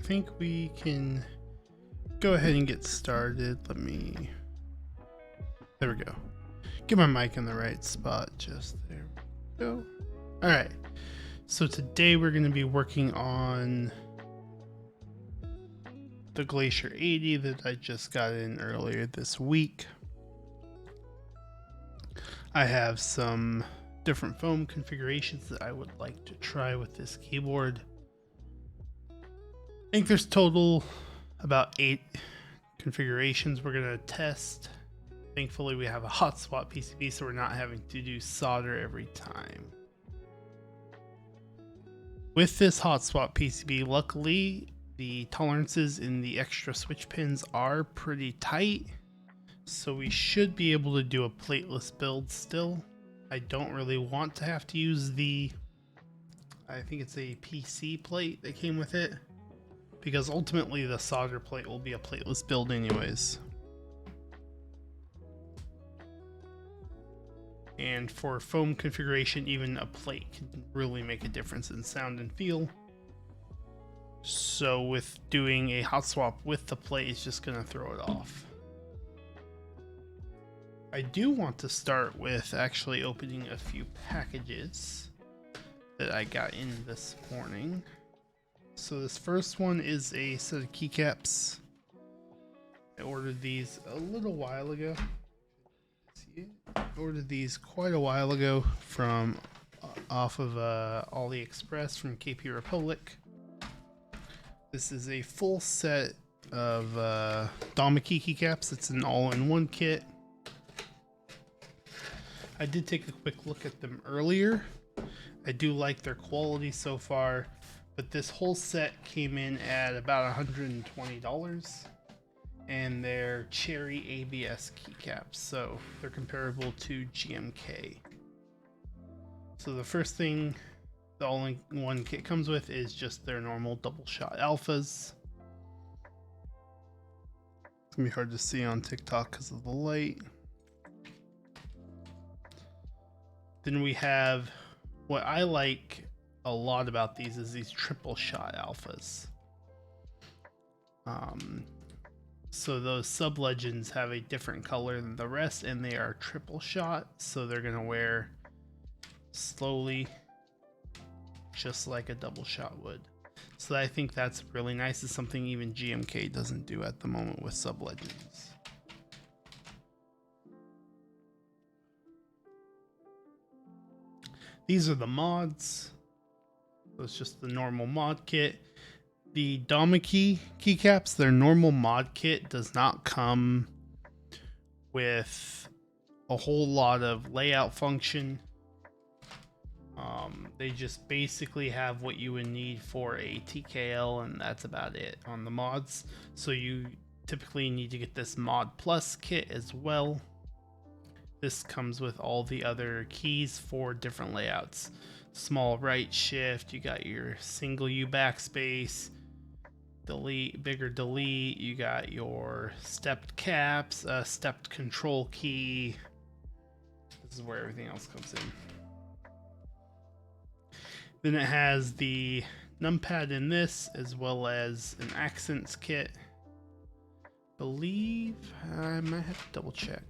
think we can go ahead and get started. There we go. Get my mic in the right spot. Just there we go. All right. So today we're going to be working on the Glacier80 that I just got in earlier this week. I have some different foam configurations that I would like to try with this keyboard. I think there's total about 8 configurations we're going to test. Thankfully we have a hot swap PCB, so we're not having to do solder every time. With this hot swap PCB, luckily the tolerances in the extra switch pins are pretty tight, so we should be able to do a plateless build still. I don't really want to have to use I think it's a PC plate that came with it, because ultimately the solder plate will be a plateless build anyways. And for foam configuration, even a plate can really make a difference in sound and feel. So with doing a hot swap with the plate, it's just going to throw it off. I do want to start with actually opening a few packages that I got in this morning. So this first one is a set of keycaps. I ordered these a little while ago. I ordered these quite a while ago from off of AliExpress from KP Republic. This is a full set of Dampening keycaps. It's an all-in-one kit. I did take a quick look at them earlier. I do like their quality so far, but this whole set came in at about $120. And they're cherry ABS keycaps, so they're comparable to GMK. So the first thing the all-in-one kit comes with is just their normal double shot alphas. It's gonna be hard to see on ThicThock because of the light. Then we have, what I like a lot about these is these triple shot alphas. So those sub legends have a different color than the rest, and they are triple shot, so they're gonna wear slowly, just like a double shot would. So I think that's really nice. It's something even GMK doesn't do at the moment with sub legends. These are the mods. So it's just the normal mod kit. The Dampening keycaps, their normal mod kit does not come with a whole lot of layout function. They just basically have what you would need for a TKL, and that's about it on the mods. So you typically need to get this Mod Plus kit as well. This comes with all the other keys for different layouts. Small right shift, you got your single U backspace, delete, bigger delete, you got your stepped caps, stepped control key. This is where everything else comes in. Then it has the numpad in this, as well as an accents kit. Believe I might have to double check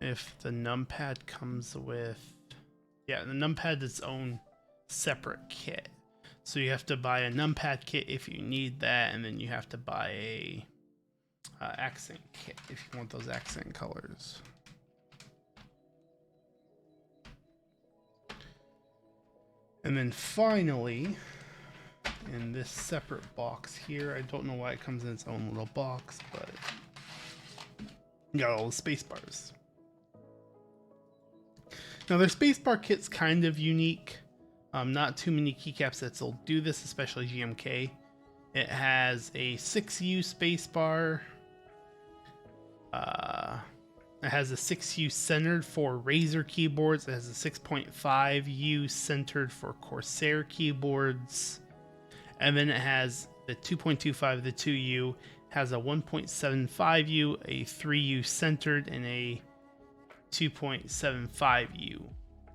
if the numpad comes with, yeah, the numpad is its own separate kit. So you have to buy a numpad kit if you need that, and then you have to buy a accent kit if you want those accent colors. And then finally, in this separate box here, I don't know why it comes in its own little box, but you got all the space bars. Now their Spacebar kit's kind of unique. Not too many keycaps that will do this, especially GMK. It has a 6U spacebar. It has a 6U centered for Razer keyboards. It has a 6.5U centered for Corsair keyboards. And then it has the 2.25, the 2U, has a 1.75U, a 3U centered, and a 2.75U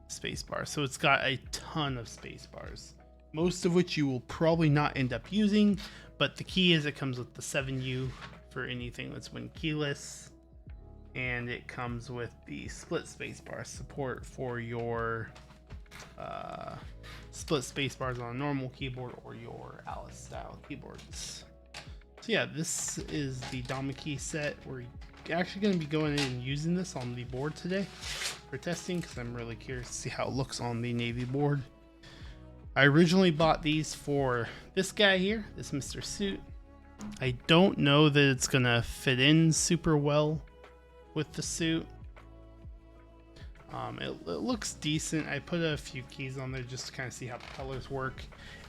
spacebar. So it's got a ton of space bars. most of which you will probably not end up using, but the key is it comes with the 7U for anything that's when keyless, and it comes with the split spacebar support for your split spacebars on a normal keyboard or your Alice style keyboards. So yeah, this is the DMK set. We're actually going to be going in and using this on the board today for testing because I'm really curious to see how it looks on the Navy board. I originally bought these for this guy here, this Mr. Suit. I don't know that it's going to fit in super well with the suit. It looks decent. I put a few keys on there just to kind of see how the colors work.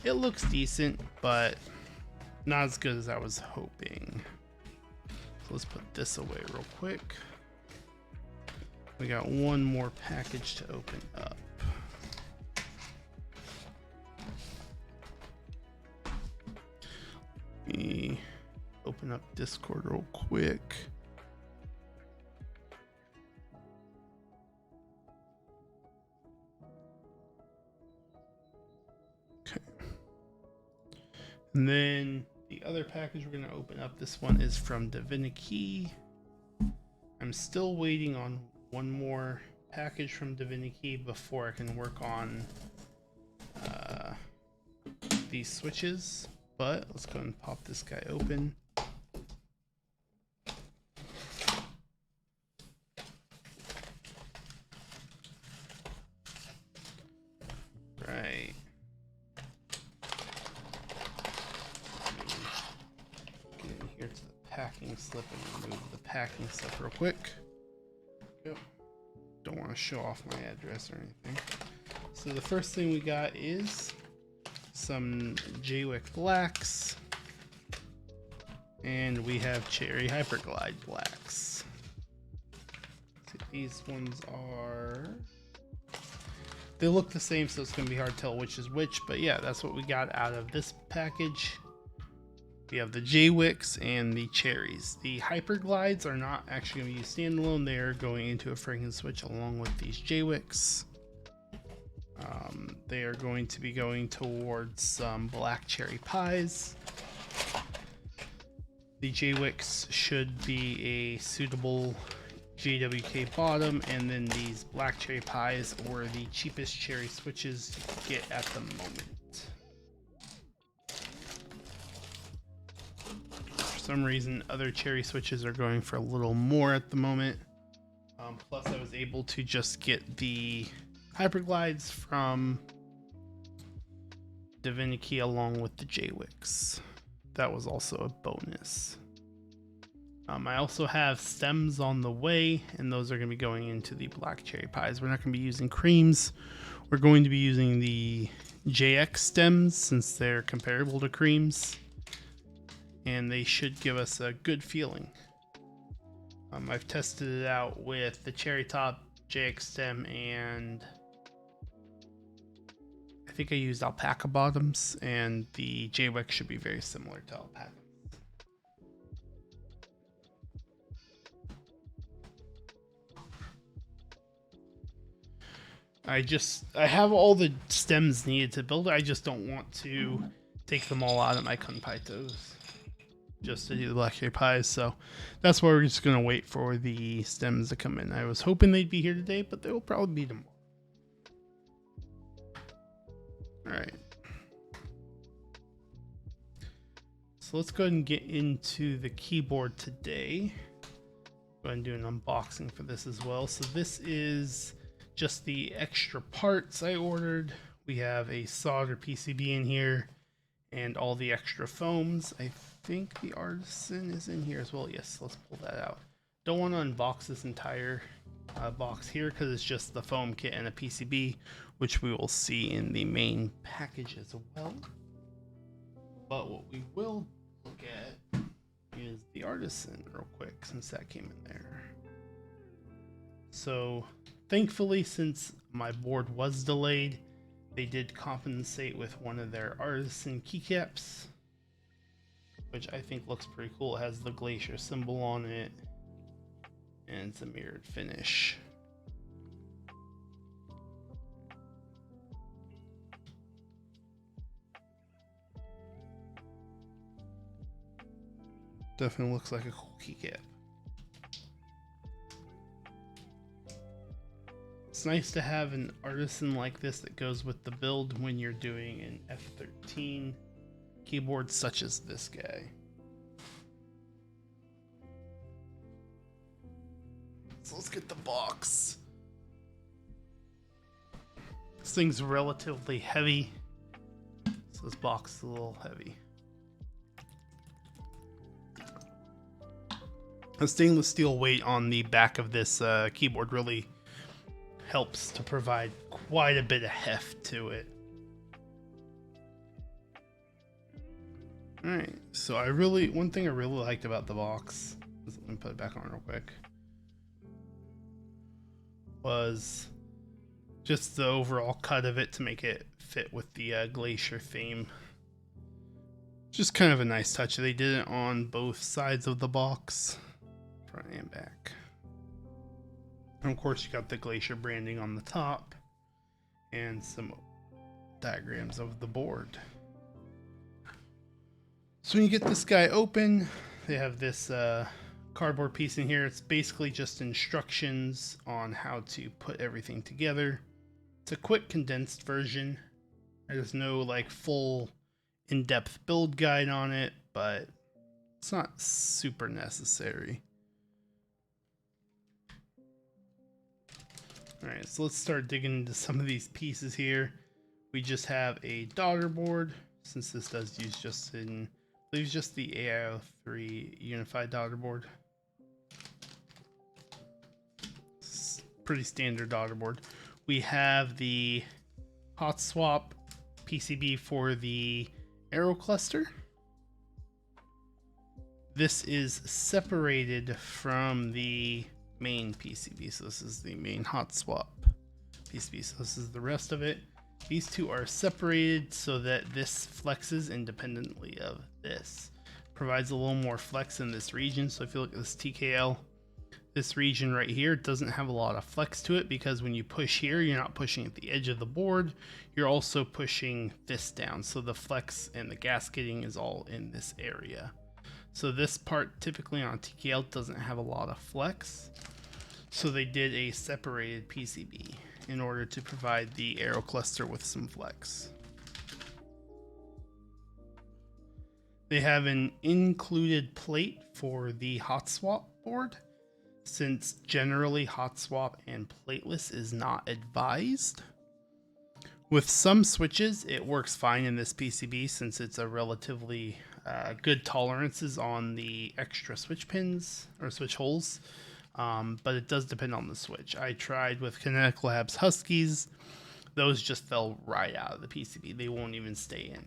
It looks decent, but not as good as I was hoping. So let's put this away real quick. We got one more package to open up. Let me open up Discord real quick. Okay. And then the other package we're going to open up, this one is from DMK. I'm still waiting on one more package from DMK before I can work on these switches. But let's go ahead and pop this guy open. Right. Get in here to the packing slip and remove the packing slip real quick. Yep. Don't want to show off my address or anything. So the first thing we got is some J-Wick blacks, and we have Cherry Hyperglide blacks. See, these ones are, they look the same, so it's going to be hard to tell which is which, but yeah, that's what we got out of this package. We have the J-Wicks and the cherries. The Hyperglides are not actually going to be used standalone. They are going into a Franken switch along with these J-Wicks. They are going to be going towards some black cherry pies. The J-Wicks should be a suitable JWK bottom, and then these black cherry pies were the cheapest cherry switches you can get at the moment. For some reason, other cherry switches are going for a little more at the moment. Plus, I was able to just get the Hyperglides from DMK along with the J-Wicks. That was also a bonus. I also have stems on the way, and those are going to be going into the black cherry pies. We're not going to be using creams. We're going to be using the JX stems since they're comparable to creams, and they should give us a good feeling. I've tested it out with the cherry top, JX stem, and I think I used alpaca bottoms, and the J-Wick should be very similar to alpaca. I have all the stems needed to build it. I just don't want to take them all out of my Konpeitous just to do the black cherry pies. So that's why we're just going to wait for the stems to come in. I was hoping they'd be here today, but they will probably be tomorrow. All right. So let's go ahead and get into the keyboard today. Go ahead and do an unboxing for this as well. So this is just the extra parts I ordered. We have a solder PCB in here and all the extra foams. I think the Artisan is in here as well. Yes, let's pull that out. Don't want to unbox this entire box here because it's just the foam kit and a PCB, which we will see in the main package as well. But what we will look at is the Artisan real quick, since that came in there. So thankfully, since my board was delayed, they did compensate with one of their Artisan keycaps, which I think looks pretty cool. It has the Glacier symbol on it, and it's a mirrored finish. Definitely looks like a cool keycap. It's nice to have an artisan like this that goes with the build when you're doing an F13 keyboard such as this guy. So let's get the box. This thing's relatively heavy, so this box is a little heavy. The stainless steel weight on the back of this keyboard really helps to provide quite a bit of heft to it. Alright, so one thing I really liked about the box, let me put it back on real quick, was just the overall cut of it to make it fit with the Glacier theme. Just kind of a nice touch. They did it on both sides of the box, front and back. And of course, you got the Glacier branding on the top and some diagrams of the board. So when you get this guy open, they have this cardboard piece in here. It's basically just instructions on how to put everything together. It's a quick condensed version. There's no like full in-depth build guide on it, but it's not super necessary. Alright, so let's start digging into some of these pieces here. We just have a daughter board, since this does use just in, I believe it's just the AIO3 unified daughter board. It's pretty standard daughter board. We have the hot swap PCB for the aero cluster. This is separated from the main PCB, so this is the main hot swap PCB, so this is the rest of it. These two are separated so that this flexes independently of this. Provides a little more flex in this region, so if you look at this TKL, this region right here doesn't have a lot of flex to it, because when you push here, you're not pushing at the edge of the board, you're also pushing this down, so the flex and the gasketing is all in this area. So this part typically on TKL doesn't have a lot of flex, so they did a separated PCB in order to provide the aero cluster with some flex. They have an included plate for the hot swap board, since generally hot swap and plateless is not advised. With some switches, it works fine in this PCB since it's a relatively good tolerances on the extra switch pins or switch holes, but it does depend on the switch. I tried with Kinetic Labs Huskies, those just fell right out of the PCB. They won't even stay in.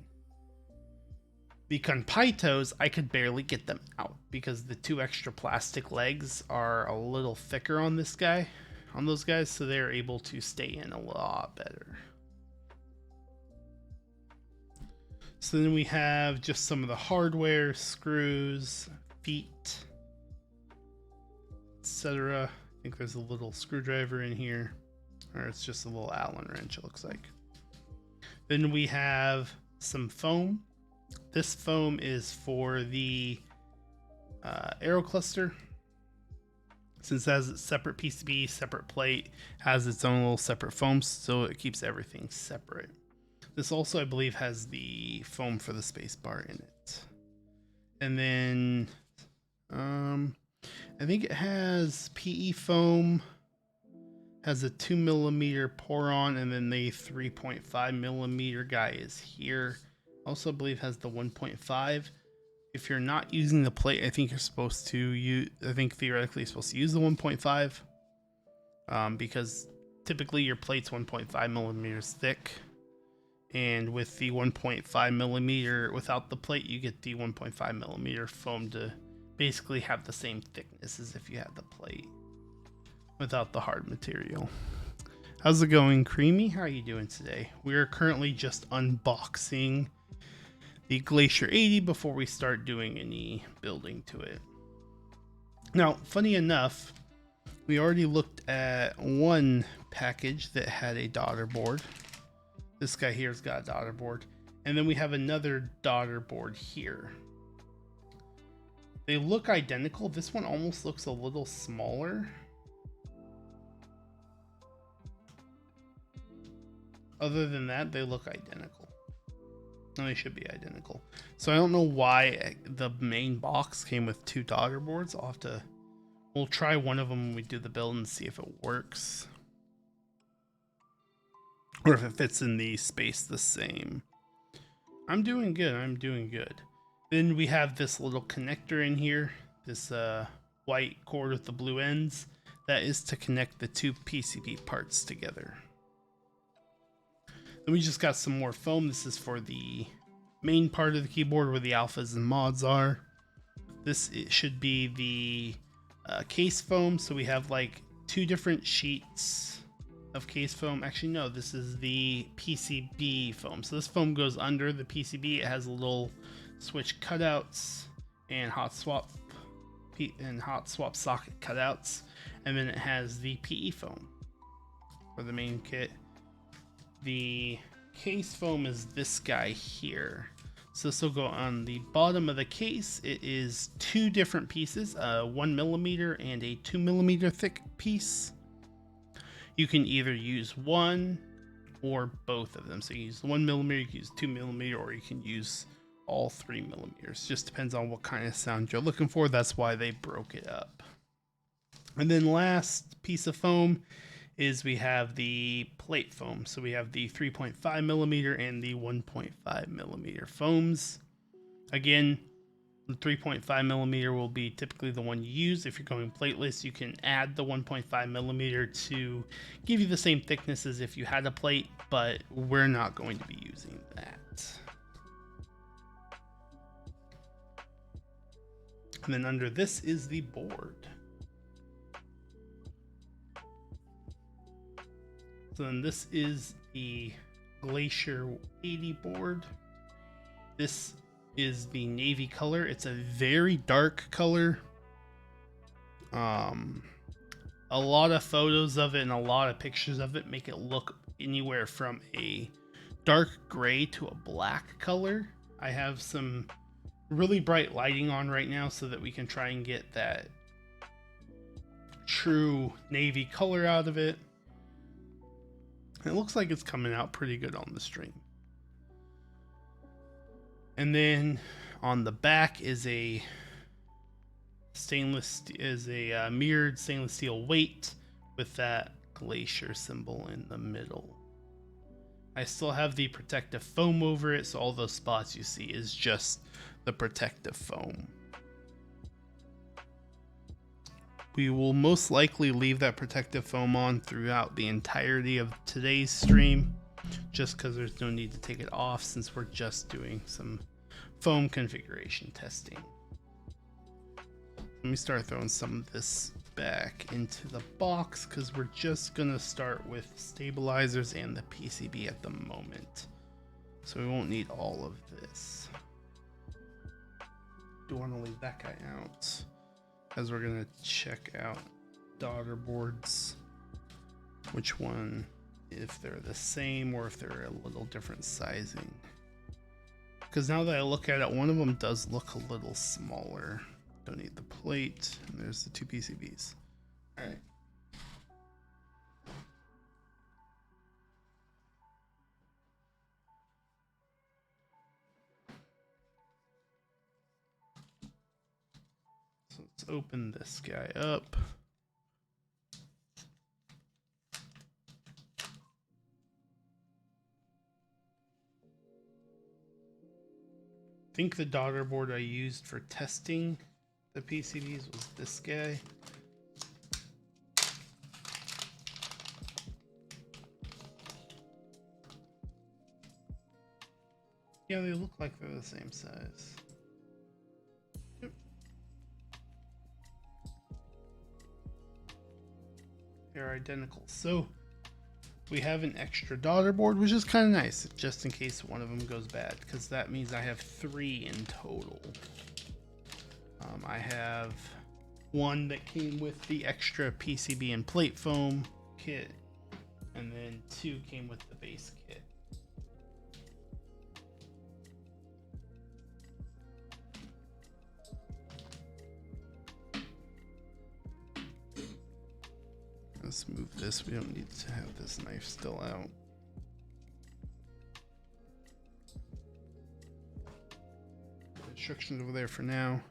The Konpeitous, I could barely get them out because the two extra plastic legs are a little thicker on this guy, on those guys, so they're able to stay in a lot better. So then we have just some of the hardware, screws, feet, etc. I think there's a little screwdriver in here, or it's just a little Allen wrench, it looks like. Then we have some foam. This foam is for the aero cluster. Since it has a separate PCB, separate plate, has its own little separate foam, so it keeps everything separate. This also, I believe, has the foam for the spacebar in it. And then I think it has PE foam, has a 2mm pour on, and then the 3.5mm guy is here. Also, I believe has the 1.5. If you're not using the plate, I think you're supposed to use, I think theoretically you're supposed to use the 1.5, because typically your plate's 1.5mm thick. And with the 1.5mm without the plate, you get the 1.5mm foam to basically have the same thickness as if you had the plate without the hard material. How's it going, Creamy? How are you doing today? We are currently just unboxing the Glacier80 before we start doing any building to it. Now, funny enough, we already looked at one package that had a daughter board. This guy here's got a daughter board, and then we have another daughter board here. They look identical. This one almost looks a little smaller. Other than that, they look identical. No, they should be identical. So I don't know why the main box came with 2 daughter boards. We'll try one of them when we do the build and see if it works. Or if it fits in the space the same. I'm doing good. I'm doing good. Then we have this little connector in here. This white cord with the blue ends. That is to connect the 2 PCB parts together. Then we just got some more foam. This is for the main part of the keyboard where the alphas and mods are. It should be the case foam. So we have like 2 different sheets of case foam. Actually, no, this is the PCB foam. So this foam goes under the PCB. It has a little switch cutouts and hot swap socket cutouts, and then it has the PE foam for the main kit. The case foam is this guy here. So this will go on the bottom of the case. It is 2 different pieces, a 1mm and a 2mm thick piece. You can either use one or both of them. So you use 1mm, you can use 2mm, or you can use all 3mm. Just depends on what kind of sound you're looking for. That's why they broke it up. And then last piece of foam is we have the plate foam. So we have the 3.5mm and the 1.5mm foams. Again, the 3.5mm will be typically the one you use. If you're going plateless, you can add the 1.5mm to give you the same thickness as if you had a plate, but we're not going to be using that. And then under this is the board. So then this is the Glacier80 board. This is the navy color. It's a very dark color. A lot of photos of it and a lot of pictures of it make it look anywhere from a dark gray to a black color. I have some really bright lighting on right now so that we can try and get that true navy color out of it. It looks like it's coming out pretty good on the stream. And then on the back is a mirrored stainless steel weight with that Glacier symbol in the middle. I still have the protective foam over it, so all those spots you see is just the protective foam. We will most likely leave that protective foam on throughout the entirety of today's stream, just because there's no need to take it off since we're just doing some foam configuration testing. Let me start throwing some of this back into the box because we're just gonna start with stabilizers and the PCB at the moment, so we won't need all of this. Do want to leave that guy out as we're gonna check out daughter boards, which one, if they're the same or if they're a little different sizing. Because now that I look at it, one of them does look a little smaller. Don't need the plate, and there's the 2 PCBs. All right. So let's open this guy up. I think the daughter board I used for testing the PCBs was this guy. Yeah, they look like they're the same size. Yep. They're identical. So we have an extra daughter board, which is kind of nice, just in case one of them goes bad, because that means I have 3 in total. I have one that came with the extra PCB and plate foam kit, and then 2 came with the base kit. Let's move this. We don't need to have this knife still out. Instructions over there for now.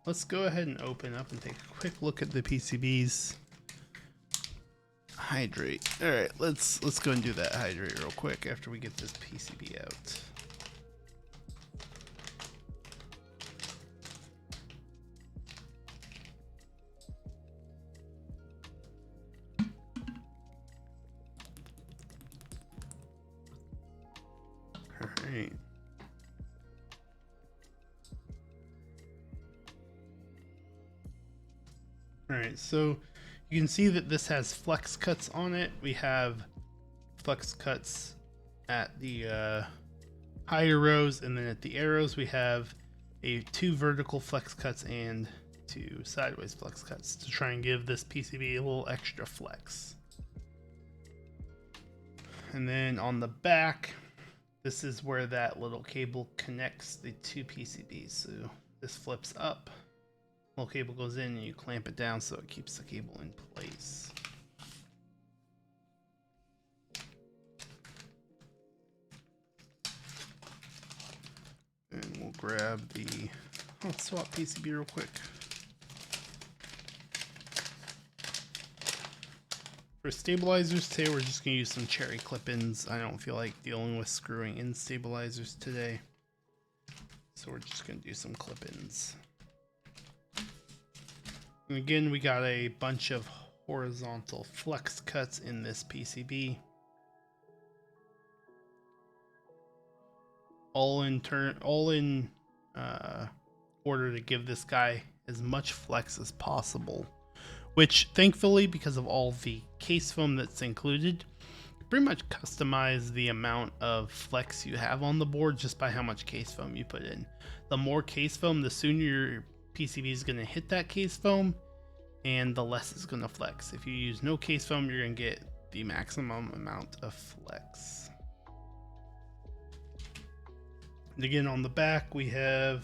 Let's go ahead and open up and take a quick look at the PCBs. Hydrate. All right, let's go and do that hydrate real quick after we get this PCB out. All right. Alright, so you can see that this has flex cuts on it. We have flex cuts at the higher rows, and then at the arrows we have two vertical flex cuts and two sideways flex cuts to try and give this PCB a little extra flex. And then on the back, this is where that little cable connects the two PCBs. So this flips up. Little cable goes in and you clamp it down so it keeps the cable in place. And we'll grab the hot swap PCB real quick. For stabilizers today, we're just going to use some cherry clip-ins. I don't feel like dealing with screwing in stabilizers today, so we're just going to do some clip-ins. And again, we got a bunch of horizontal flex cuts in this PCB. All in order to give this guy as much flex as possible. Which, thankfully, because of all the case foam that's included, you pretty much customize the amount of flex you have on the board just by how much case foam you put in. The more case foam, the sooner your PCB is going to hit that case foam, and the less it's going to flex. If you use no case foam, you're going to get the maximum amount of flex. And again, on the back, we have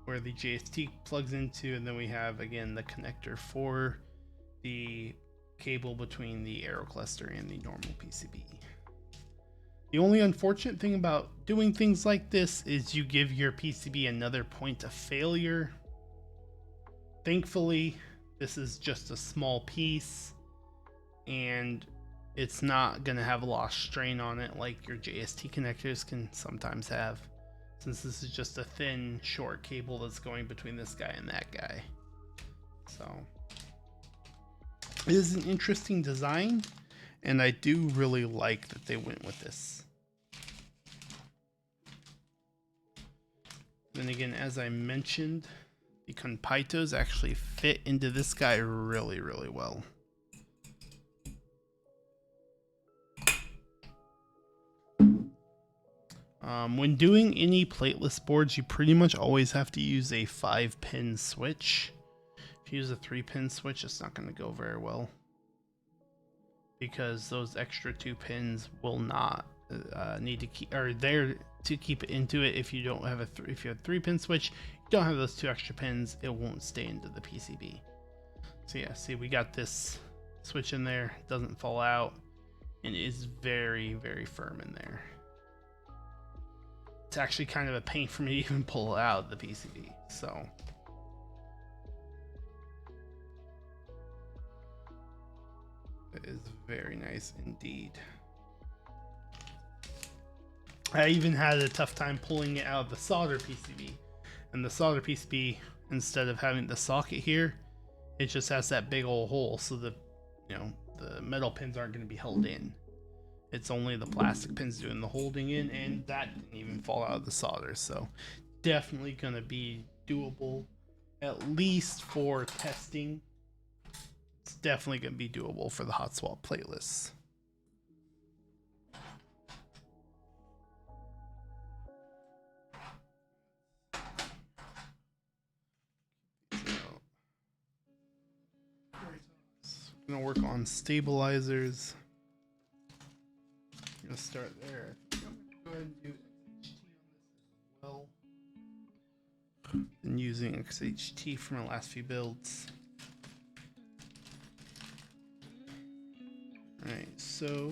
where the JST plugs into, and then we have, again, the connector for the cable between the aero cluster and the normal PCB. The only unfortunate thing about doing things like this is you give your PCB another point of failure. Thankfully, this is just a small piece, and it's not going to have a lot of strain on it like your JST connectors can sometimes have, since this is just a thin, short cable that's going between this guy and that guy. So, it is an interesting design, and I do really like that they went with this. Then again, as I mentioned, the Konpeitous actually fit into this guy really, really well. When doing any plateless boards, you pretty much always have to use a 5-pin switch. If you use a 3-pin switch, it's not going to go very well, because those extra 2 pins will not need to keep, are there to keep it into it. If you don't have if you have a 3-pin switch, you don't have those 2 extra pins, it won't stay into the PCB. So yeah, see, we got this switch in there, it doesn't fall out, and is very, very firm in there. It's actually kind of a pain for me to even pull it out of the PCB, so. It is very nice indeed. I even had a tough time pulling it out of the solder PCB. And the solder PCB, instead of having the socket here, it just has that big old hole, so the metal pins aren't going to be held in. It's only the plastic pins doing the holding in, and that didn't even fall out of the solder. So definitely going to be doable, at least for testing. It's definitely going to be doable for the hot swap playlists. I'm going to work on stabilizers. I'm going to start there. I'm going to go ahead and do XHT on this as well. Been using XHT for my last few builds. Alright, so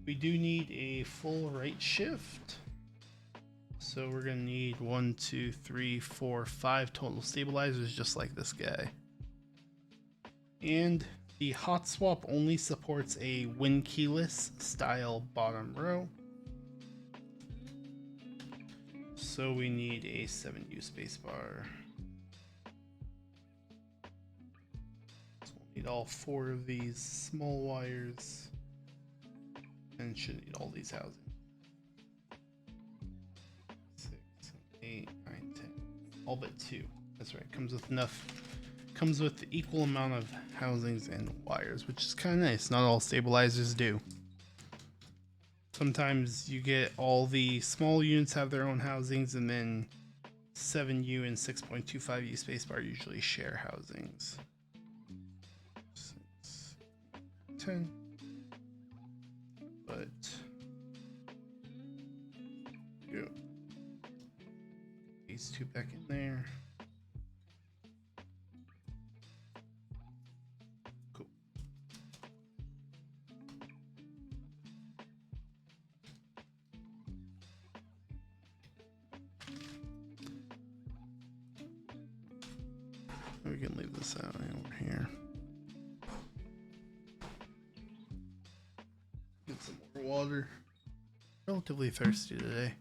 we do need a full right shift. So we're gonna need 1, 2, 3, 4, 5 total stabilizers, just like this guy. And the hot swap only supports a win keyless style bottom row. So we need a 7U spacebar. So we'll need all 4 of these small wires, and should need all these housings. 6, 8, 9, 10. All but 2. That's right. Comes with enough. Comes with the equal amount of housings and wires, which is kind of nice. Not all stabilizers do. Sometimes you get all the small units have their own housings, and then 7U and 6.25U spacebar usually share housings. 6, 10. But yeah, these 2 back in there. Cool. We can leave this out over here. Get some more water. Relatively thirsty today.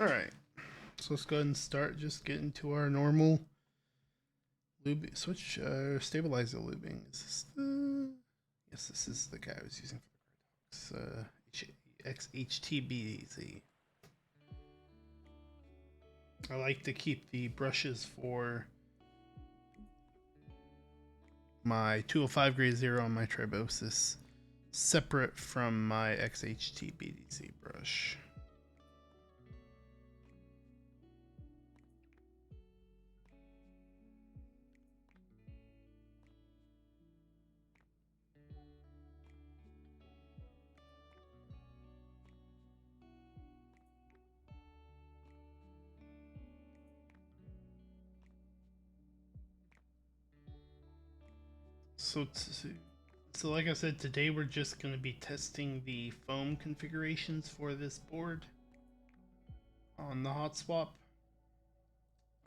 Alright, so let's go ahead and start just getting to our normal lube switch stabilizer lubing. Is this the... Yes, this is the guy I was using for the XHTBZ. I like to keep the brushes for my 205 grade 0 and my Tribosis separate from my XHTBZ brush. So like I said, today we're just going to be testing the foam configurations for this board on the hot swap.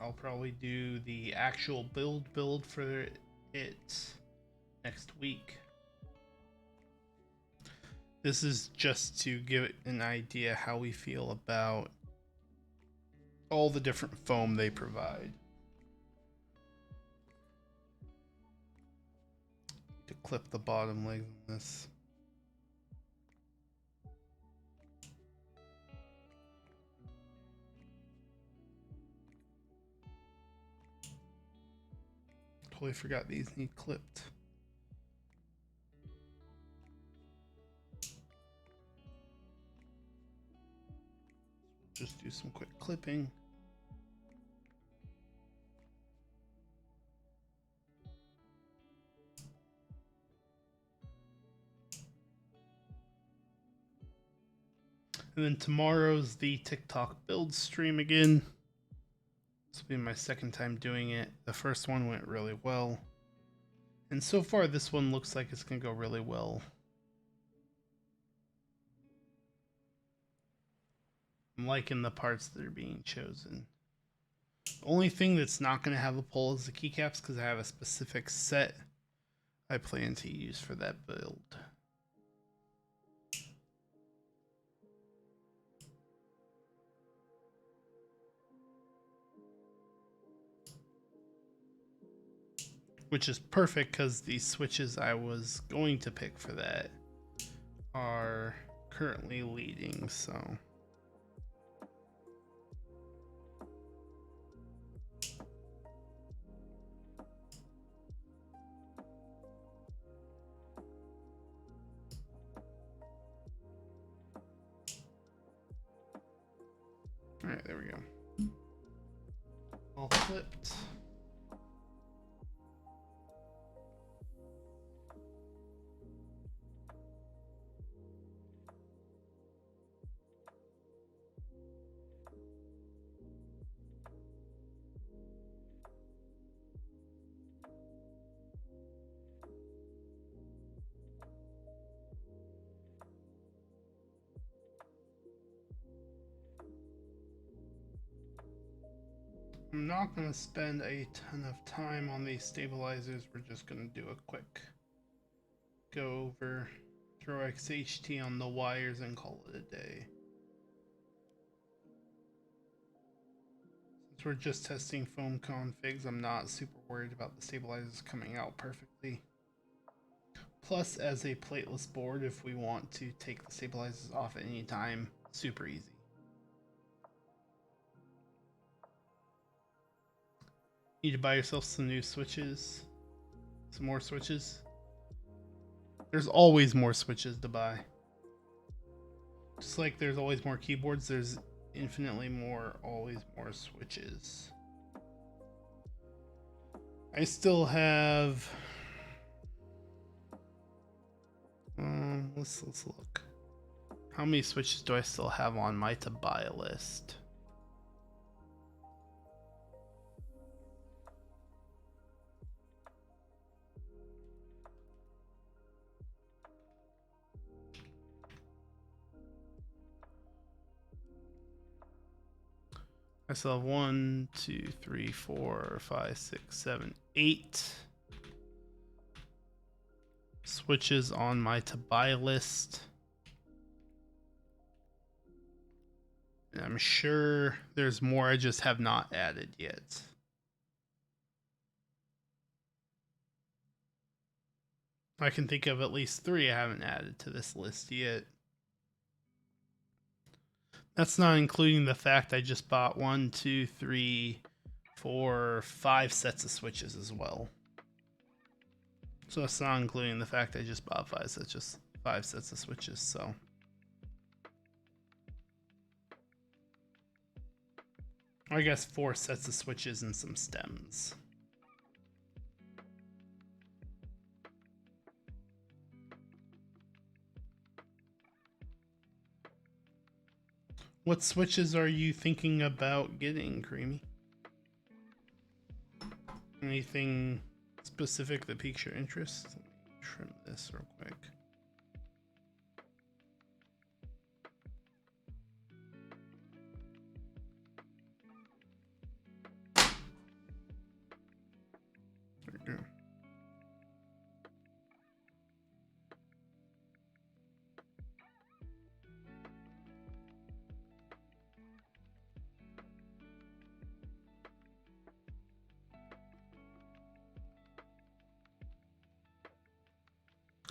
I'll probably do the actual build for it next week. This is just to give it an idea how we feel about all the different foam they provide. To clip the bottom legs on this. Totally forgot these need clipped. Just do some quick clipping. And then tomorrow's the ThicThock build stream again. This will be my second time doing it. The first one went really well. And so far this one looks like it's going to go really well. I'm liking the parts that are being chosen. The only thing that's not going to have a pull is the keycaps, because I have a specific set I plan to use for that build. Which is perfect because the switches I was going to pick for that are currently leading, so. All right, there we go. All flipped. I'm not going to spend a ton of time on these stabilizers. We're just going to do a quick go over, throw XHT on the wires and call it a day. Since we're just testing foam configs, I'm not super worried about the stabilizers coming out perfectly. Plus, as a plateless board, if we want to take the stabilizers off at any time, super easy. Need to buy yourself some new switches, some more switches. There's always more switches to buy. Just like there's always more keyboards, there's infinitely more, always more switches. I still have... let's look. How many switches do I still have on my to buy list? I still have 1, 2, 3, 4, 5, 6, 7, 8 switches on my to buy list. And I'm sure there's more I just have not added yet. I can think of at least 3 I haven't added to this list yet. That's not including the fact I just bought 1, 2, 3, 4, 5 sets of switches as well. So that's not including the fact I just bought 5 sets of switches, so. I guess 4 sets of switches and some stems. What switches are you thinking about getting, Creamy? Anything specific that piques your interest? Let me trim this real quick. There we go.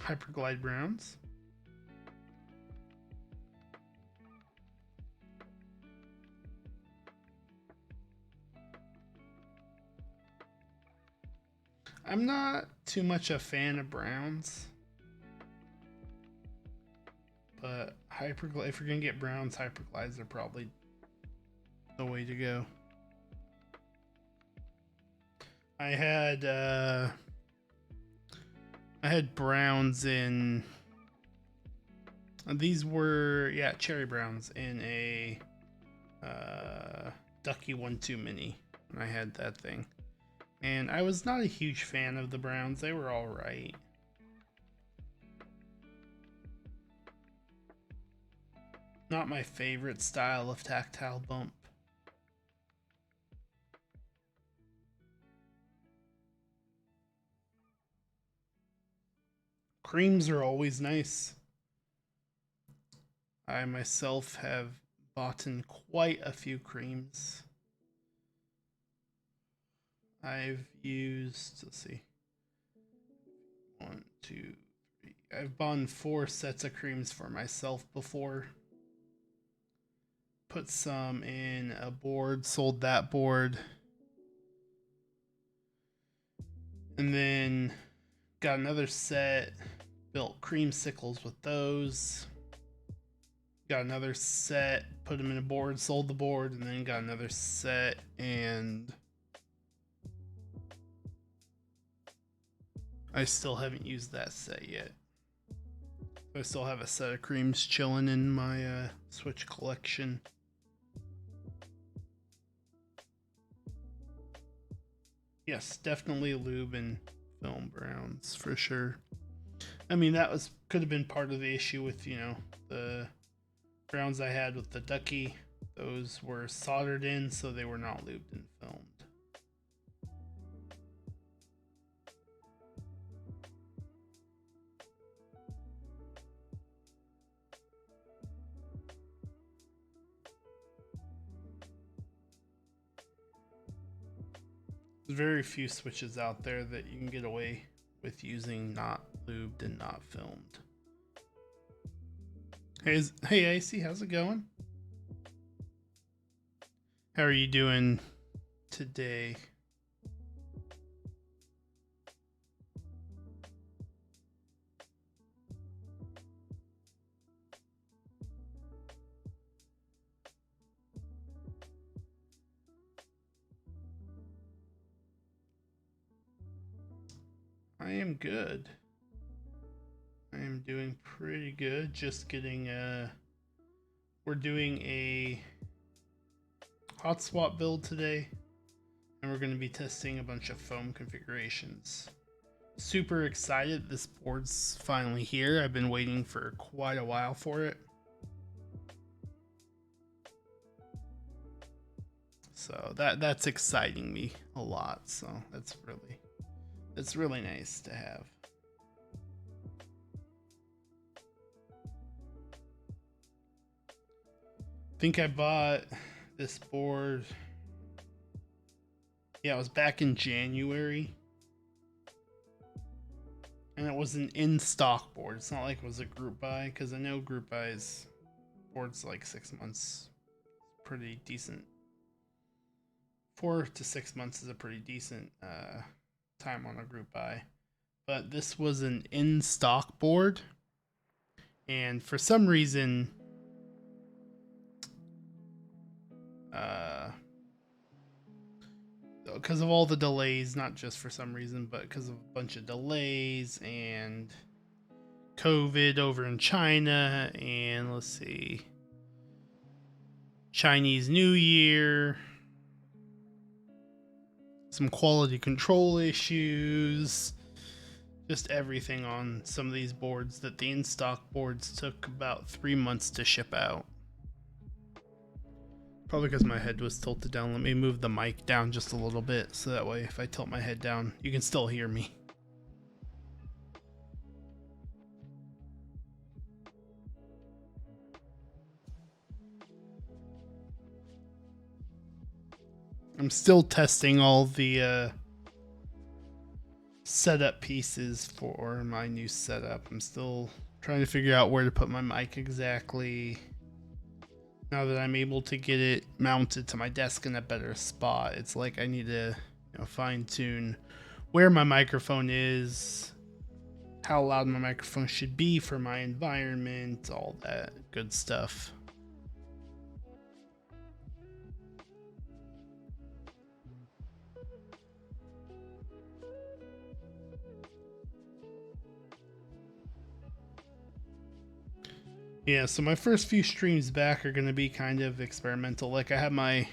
Hyperglide browns. I'm not too much a fan of browns, but if you're gonna get browns, hyperglides are probably the way to go. I had browns in, these were, yeah, cherry browns in a Ducky 1-2 mini. I had that thing. And I was not a huge fan of the browns. They were all right. Not my favorite style of tactile bump. Creams are always nice. I myself have bought in quite a few creams. I've used, let's see, 1, 2, 3. I've bought 4 sets of creams for myself before. Put some in a board, sold that board. And then got another set, built creamsicles with those. Got another set, put them in a board, sold the board, and then got another set, and I still haven't used that set yet. I still have a set of creams chilling in my Switch collection. Yes, definitely lube and film browns for sure. I mean, that could have been part of the issue with, you know, the browns I had with the Ducky. Those were soldered in, so they were not lubed and filmed. There's very few switches out there that you can get away with using not lubed and not filmed. Hey AC, how's it going? How are you doing today? I am good. I am doing pretty good. Just getting we're doing a hot swap build today, and we're going to be testing a bunch of foam configurations. Super excited this board's finally here. I've been waiting for quite a while for it. So that's exciting me a lot. So it's really nice to have. I think I bought this board. Yeah, it was back in January. And it was an in-stock board. It's not like it was a group buy, because I know group buys boards like 6 months. Pretty decent. 4 to 6 months is a pretty decent time on a group buy. But this was an in-stock board. And for some reason, because of all the delays, not just for some reason, but because of a bunch of delays and COVID over in China, and let's see, Chinese New Year, some quality control issues, just everything on some of these boards that the in-stock boards took about 3 months to ship out. Probably because my head was tilted down. Let me move the mic down just a little bit, so that way if I tilt my head down, you can still hear me. I'm still testing all the setup pieces for my new setup. I'm still trying to figure out where to put my mic exactly. Now that I'm able to get it mounted to my desk in a better spot, it's like I need to, fine tune where my microphone is, how loud my microphone should be for my environment, all that good stuff. Yeah, so my first few streams back are going to be kind of experimental. Like, I have my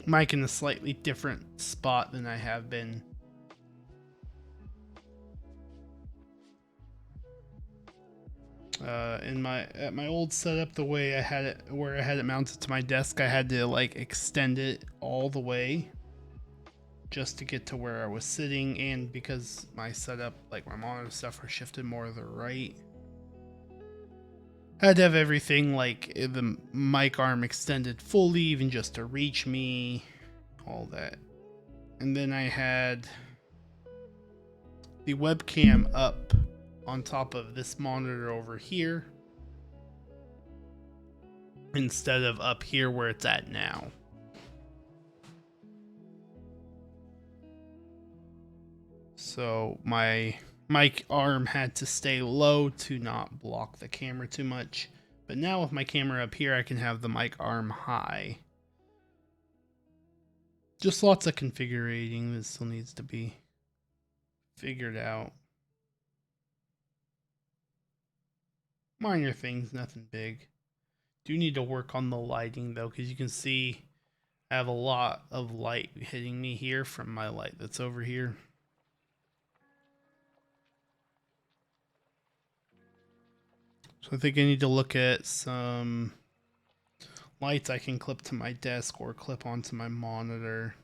mic in a slightly different spot than I have been. At my old setup, the way I had it, where I had it mounted to my desk, I had to like extend it all the way just to get to where I was sitting, and because my setup, like my monitor stuff, were shifted more to the right, I had to have everything like the mic arm extended fully, even just to reach me, all that. And then I had the webcam up on top of this monitor over here instead of up here where it's at now. So my mic arm had to stay low to not block the camera too much. But now with my camera up here, I can have the mic arm high. Just lots of configuring that still needs to be figured out. Minor things, nothing big. Do need to work on the lighting though, because you can see I have a lot of light hitting me here from my light that's over here. So I think I need to look at some lights I can clip to my desk or clip onto my monitor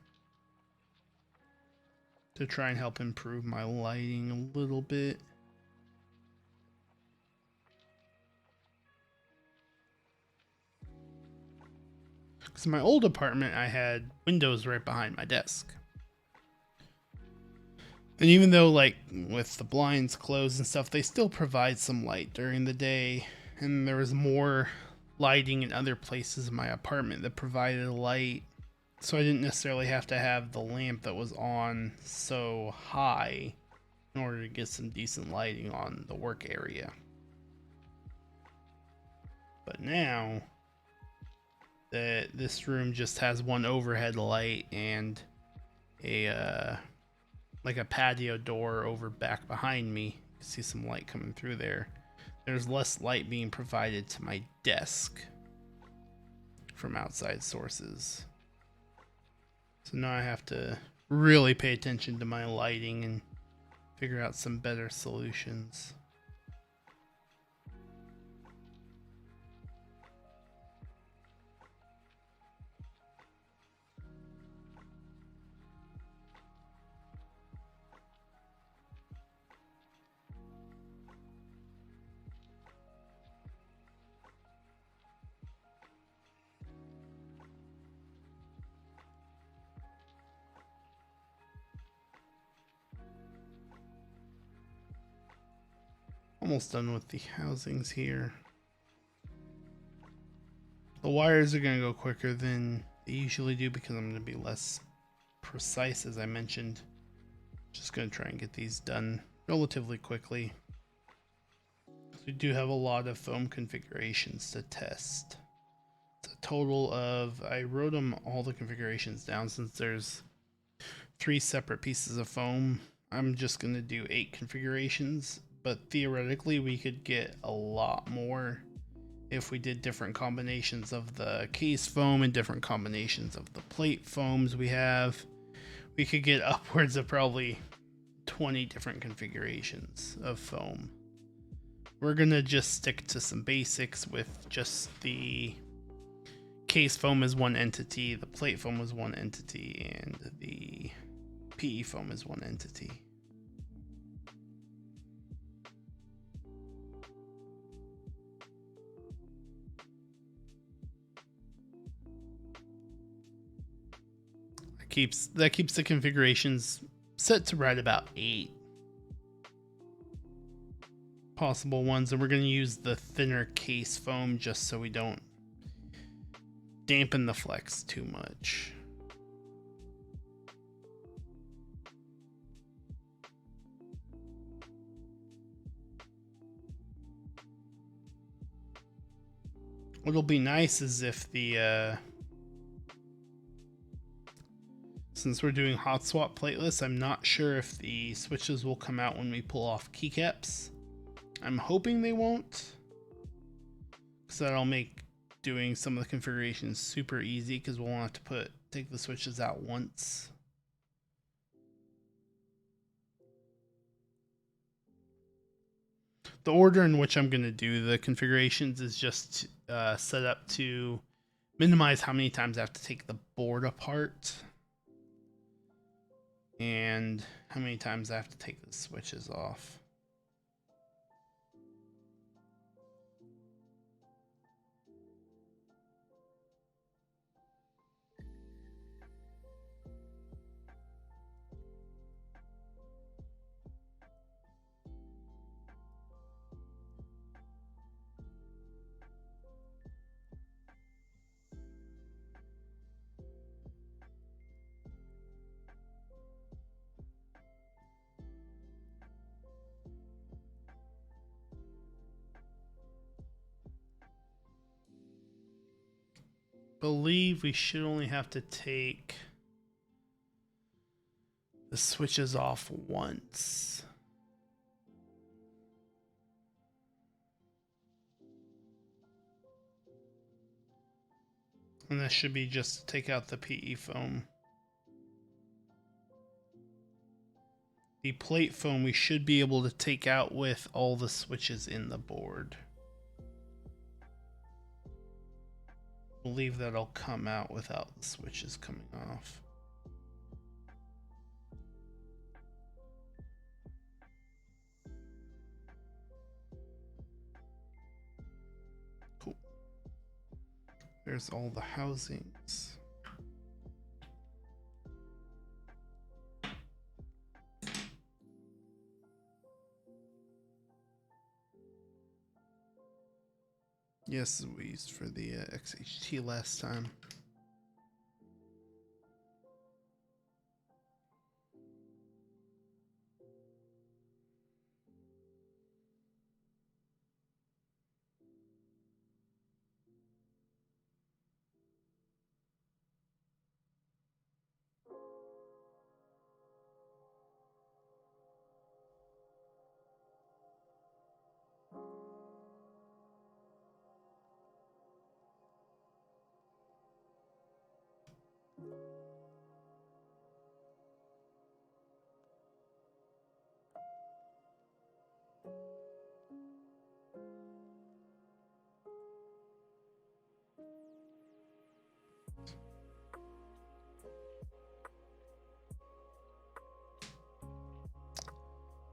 to try and help improve my lighting a little bit. Because in my old apartment, I had windows right behind my desk. And even though, like, with the blinds closed and stuff, they still provide some light during the day. And there was more lighting in other places in my apartment that provided light. So I didn't necessarily have to have the lamp that was on so high in order to get some decent lighting on the work area. But now that this room just has one overhead light and a like a patio door over back behind me, you can see some light coming through there. There's less light being provided to my desk from outside sources. So now I have to really pay attention to my lighting and figure out some better solutions. Almost done with the housings here. The wires are going to go quicker than they usually do because I'm going to be less precise, as I mentioned. Just going to try and get these done relatively quickly. We do have a lot of foam configurations to test. It's a total of, I wrote them all the configurations down since there's 3 separate pieces of foam. I'm just going to do 8 configurations. But theoretically, we could get a lot more if we did different combinations of the case foam and different combinations of the plate foams we have. We could get upwards of probably 20 different configurations of foam. We're going to just stick to some basics with just the case foam as one entity, the plate foam as one entity, and the PE foam as one entity. That keeps the configurations set to right about 8 possible ones, and we're going to use the thinner case foam just so we don't dampen the flex too much. What'll be nice is if the since we're doing hot swap plateless, I'm not sure if the switches will come out when we pull off keycaps. I'm hoping they won't, because that'll make doing some of the configurations super easy, because we'll have to take the switches out once. The order in which I'm going to do the configurations is just set up to minimize how many times I have to take the board apart and how many times I have to take the switches off. Believe we should only have to take the switches off once. And that should be just to take out the PE foam. The plate foam we should be able to take out with all the switches in the board. I believe that'll come out without the switches coming off. Cool. There's all the housings. Yes, we used for the XHT last time.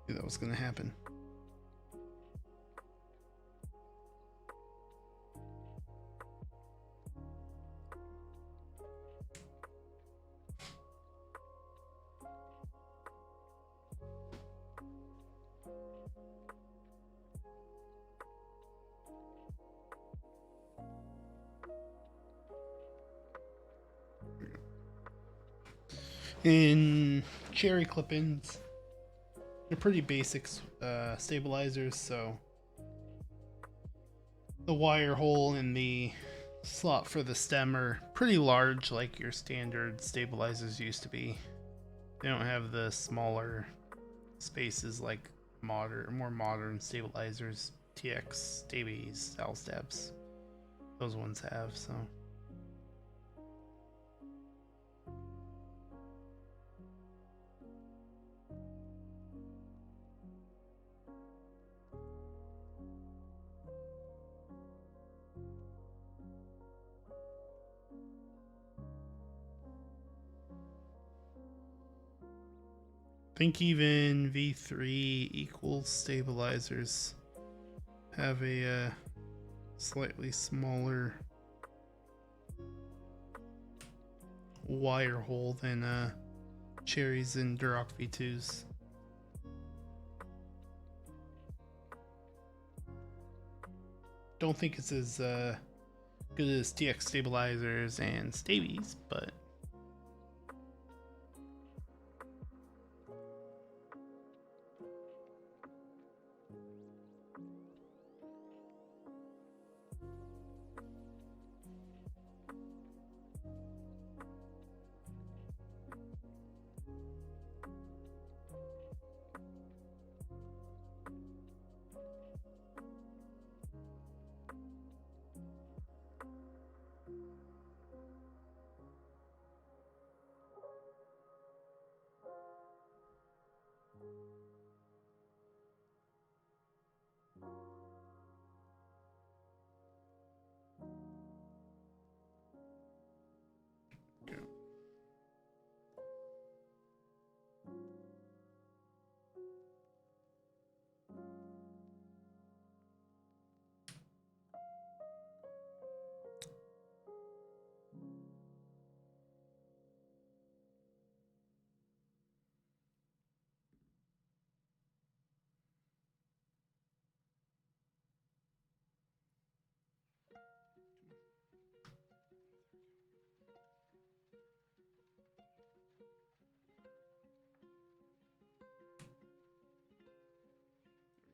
Knew that was going to happen. In cherry clip-ins, they're pretty basic stabilizers, so the wire hole in the slot for the stem are pretty large, like your standard stabilizers used to be. They don't have the smaller spaces like more modern stabilizers, TX, Stabies, Alstabs. Those ones have, so. I think even V3 equals stabilizers have a slightly smaller wire hole than Cherries and Duroc V2s. Don't think it's as good as TX stabilizers and Stabies, but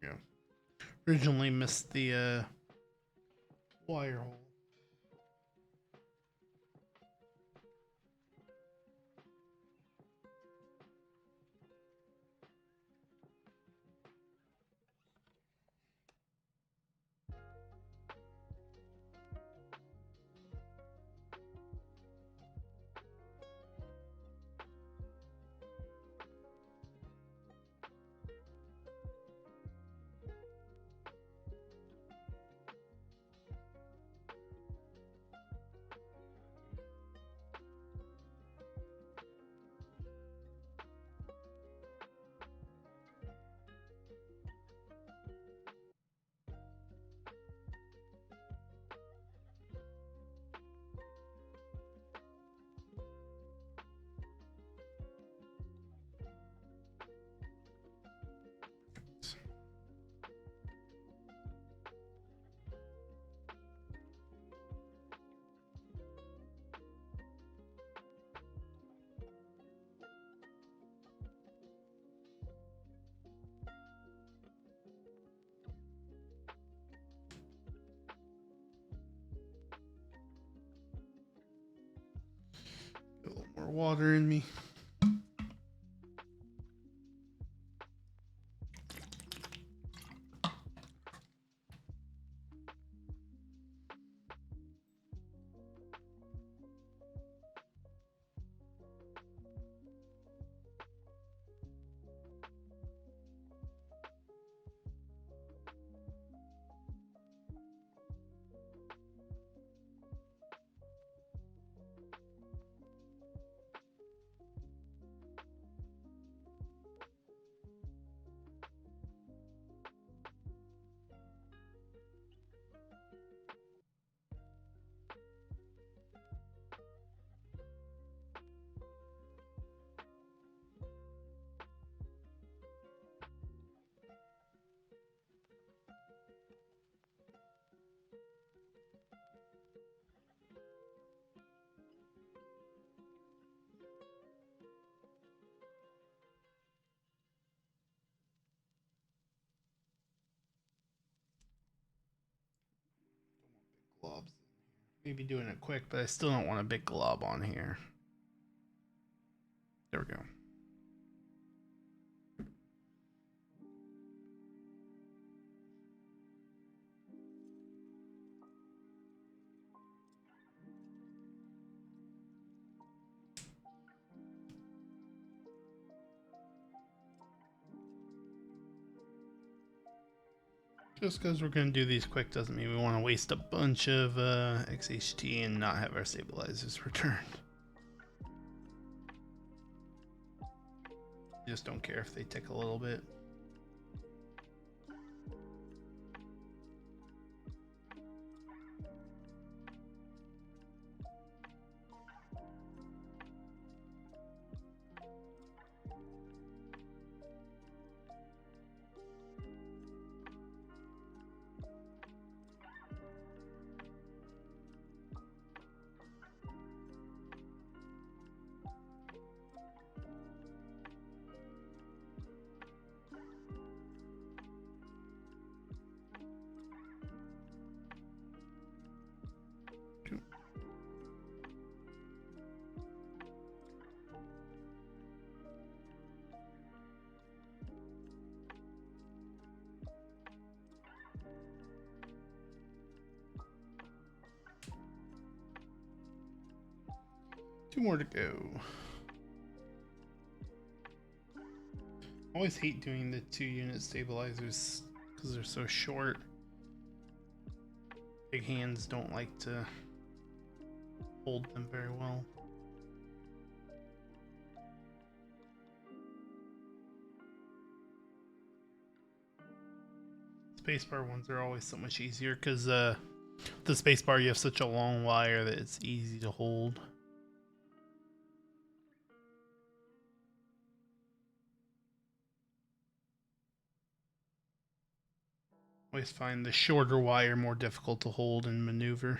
yeah. Originally missed the wire hole. water in me. Globs. Maybe doing it quick, but I still don't want a big glob on here. There we go. Just because we're going to do these quick doesn't mean we want to waste a bunch of XHT and not have our stabilizers returned. Just don't care if they tick a little bit. Two more to go. I always hate doing the 2-unit stabilizers because they're so short. Big hands don't like to hold them very well. Spacebar ones are always so much easier because the spacebar, you have such a long wire that it's easy to hold. Always find the shorter wire more difficult to hold and maneuver.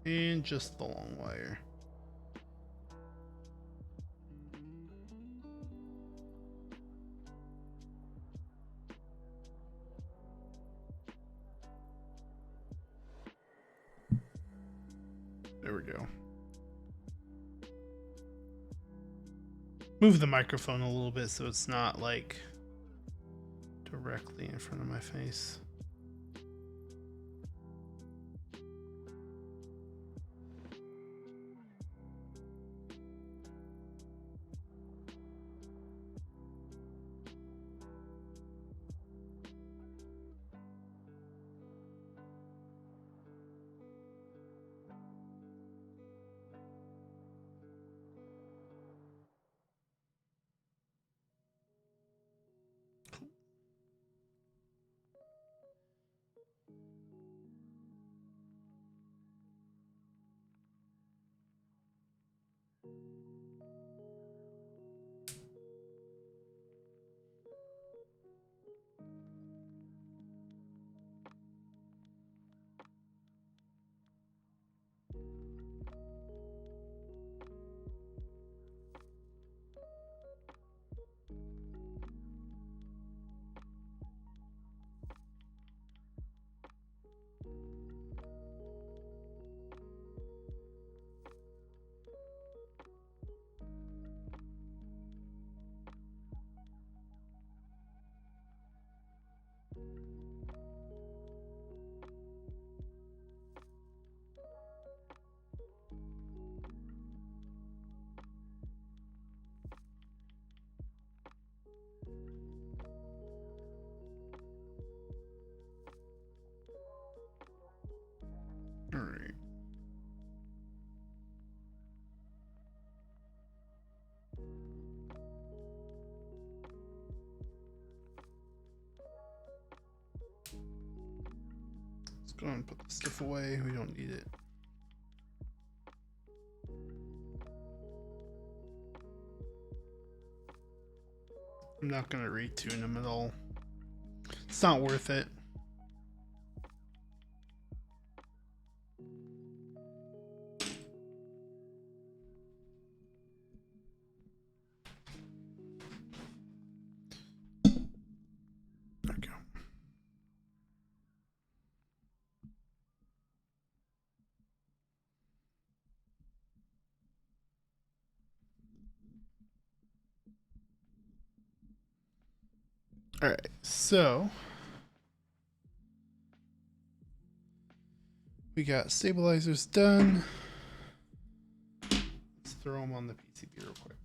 And just the long wire. There we go. Move the microphone a little bit so it's not like directly in front of my face. All right. Let's go and put the stuff away. We don't need it. I'm not going to retune them at all. It's not worth it. There we go. All right, so we got stabilizers done. Let's throw them on the PCB real quick.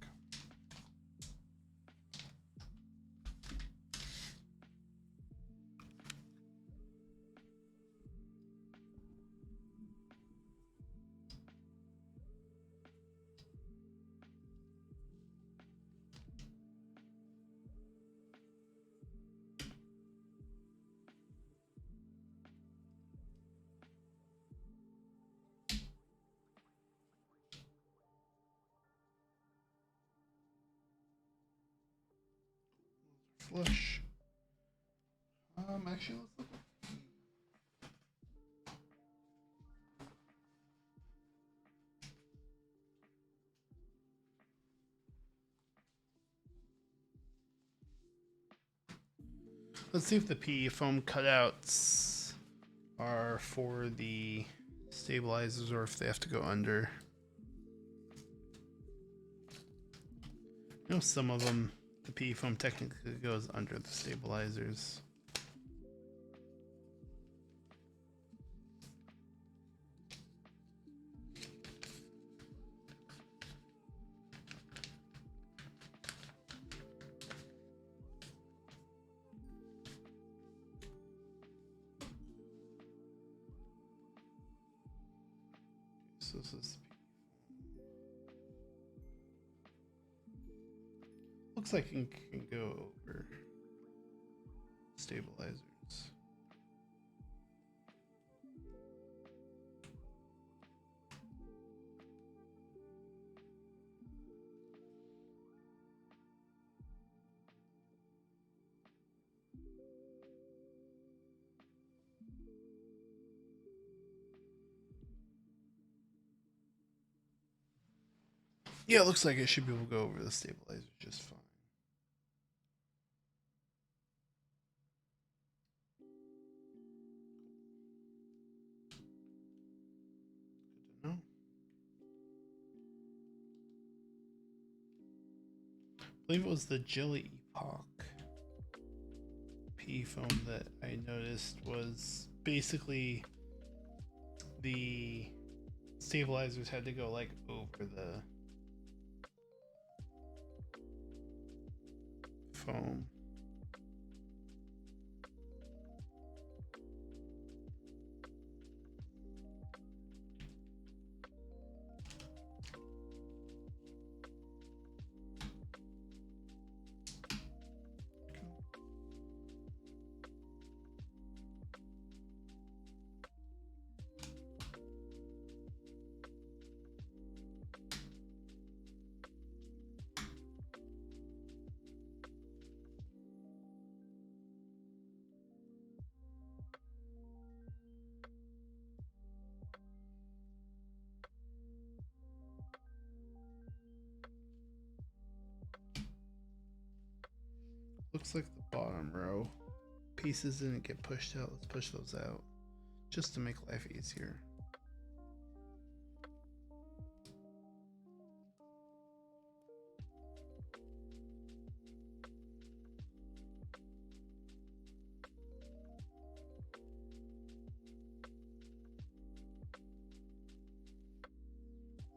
Flush. Actually, let's look. Let's see if the PE foam cutouts are for the stabilizers or if they have to go under. I know some of them, the PE foam technically goes under the stabilizers. So this is looks like it can go over stabilizers. Yeah, it looks like it should be able to go over the stabilizer just fine. Good to know. believe it was the Jelly Epoch PE foam that I noticed was basically the stabilizers had to go like over the foam. Looks like the bottom row pieces didn't get pushed out. Let's push those out just to make life easier.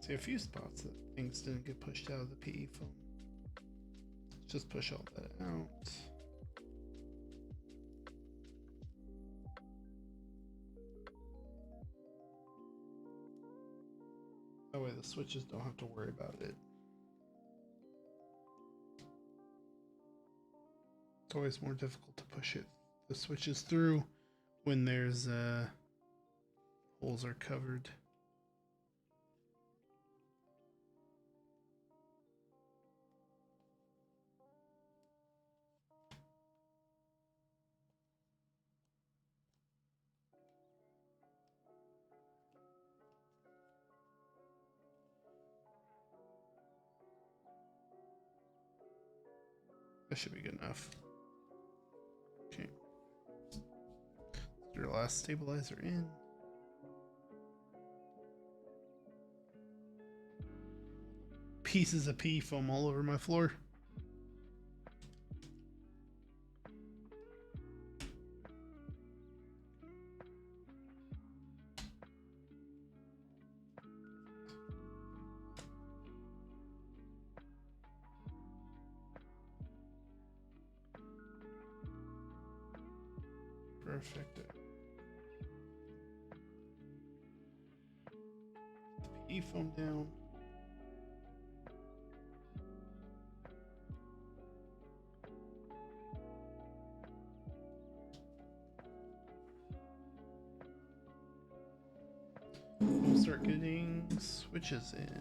See a few spots that things didn't get pushed out of the PE foam. Just push all that out. That way the switches don't have to worry about it. It's always more difficult to push the switches through when there's holes are covered. That should be good enough. Okay. Let's do our last stabilizer in. Pieces of PE foam all over my floor. Perfect. PE foam down. We'll start getting switches in.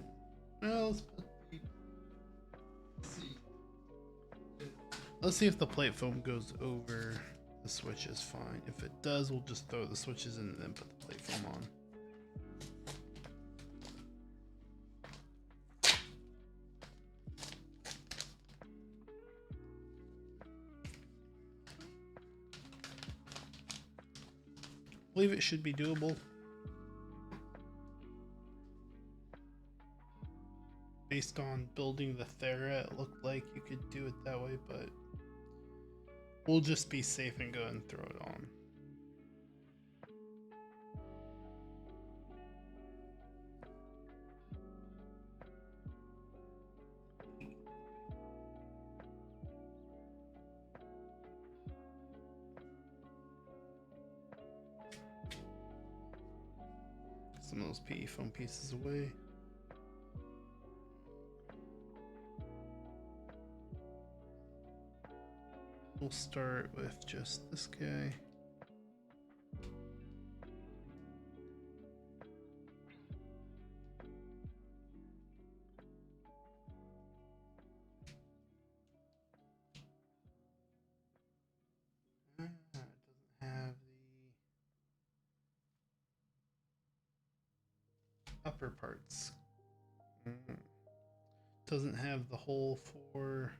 Well, let's see if the plate foam goes over the switch is fine. If it does, we'll just throw the switches in and then put the plate foam on. I believe it should be doable. Based on building the Thera, it looked like you could do it that way, but we'll just be safe and go and throw it on. Some of those PE foam pieces away. We'll start with just this guy. It doesn't have the upper parts. Doesn't have the hole for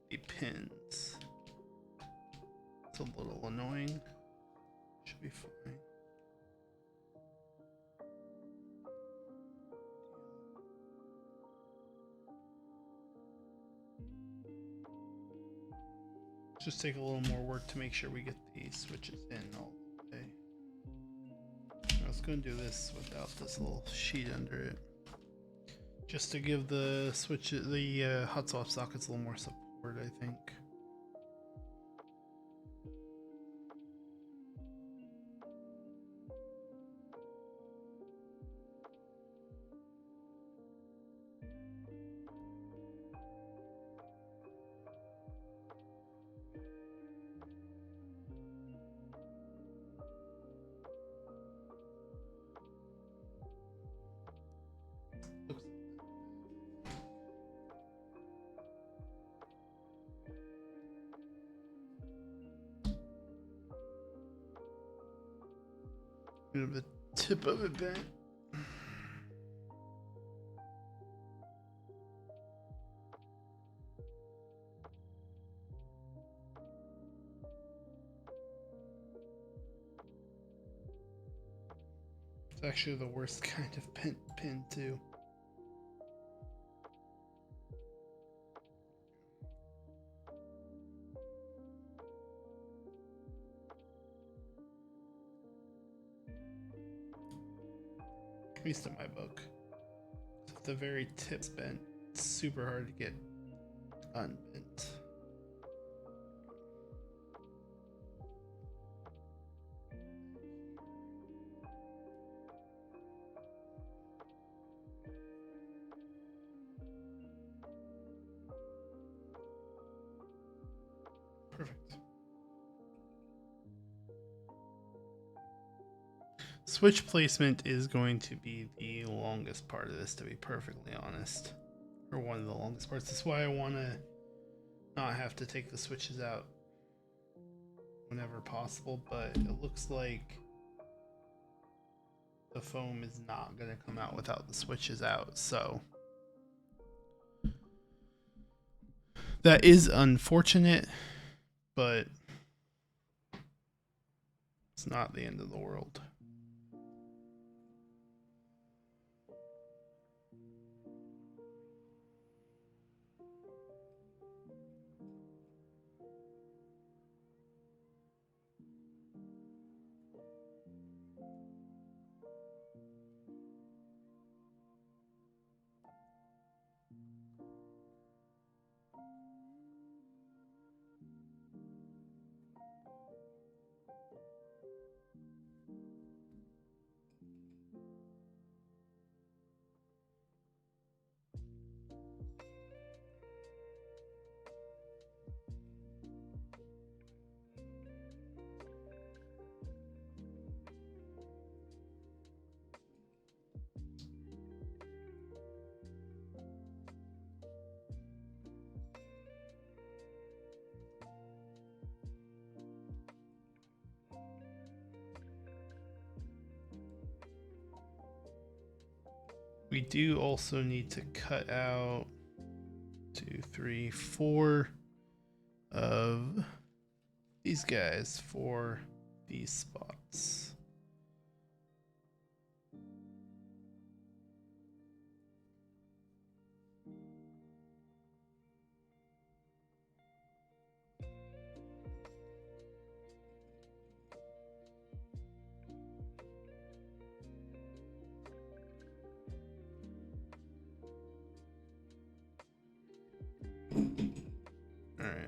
the pins. It's a little annoying. Should be fine. Just take a little more work to make sure we get the switches in all the way. I was going to do this without this little sheet under it, just to give the hot swap sockets a little more support, I think. Bit of the tip of it bent. It's actually the worst kind of bent pin too. At least in my book. If the very tip's bent, it's super hard to get unbent. Perfect. Switch placement is going to be the longest part of this, to be perfectly honest. Or one of the longest parts. That's why I want to not have to take the switches out whenever possible, but it looks like the foam is not going to come out without the switches out, so that is unfortunate, but it's not the end of the world. We do also need to cut out 2, 3, 4 of these guys for these spots.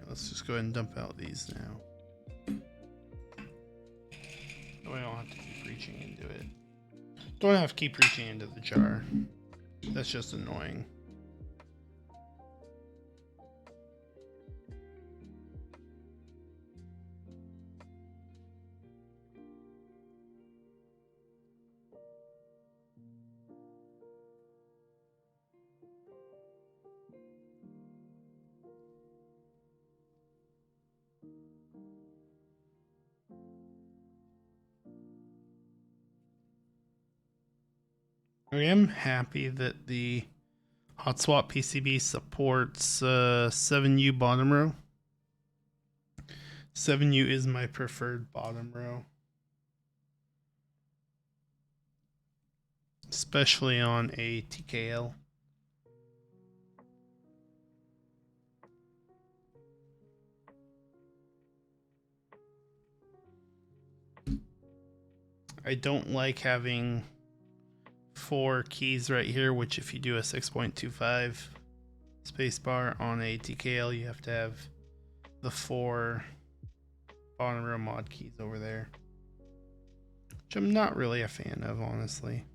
Let's just go ahead and dump out these now. We don't have to keep reaching into it. Don't have to keep reaching into the jar. That's just annoying. I am happy that the hot swap PCB supports 7U bottom row. 7U is my preferred bottom row, especially on a TKL. I don't like having 4 keys right here, which if you do a 6.25 spacebar on a TKL, you have to have the 4 bottom row mod keys over there, which I'm not really a fan of, honestly.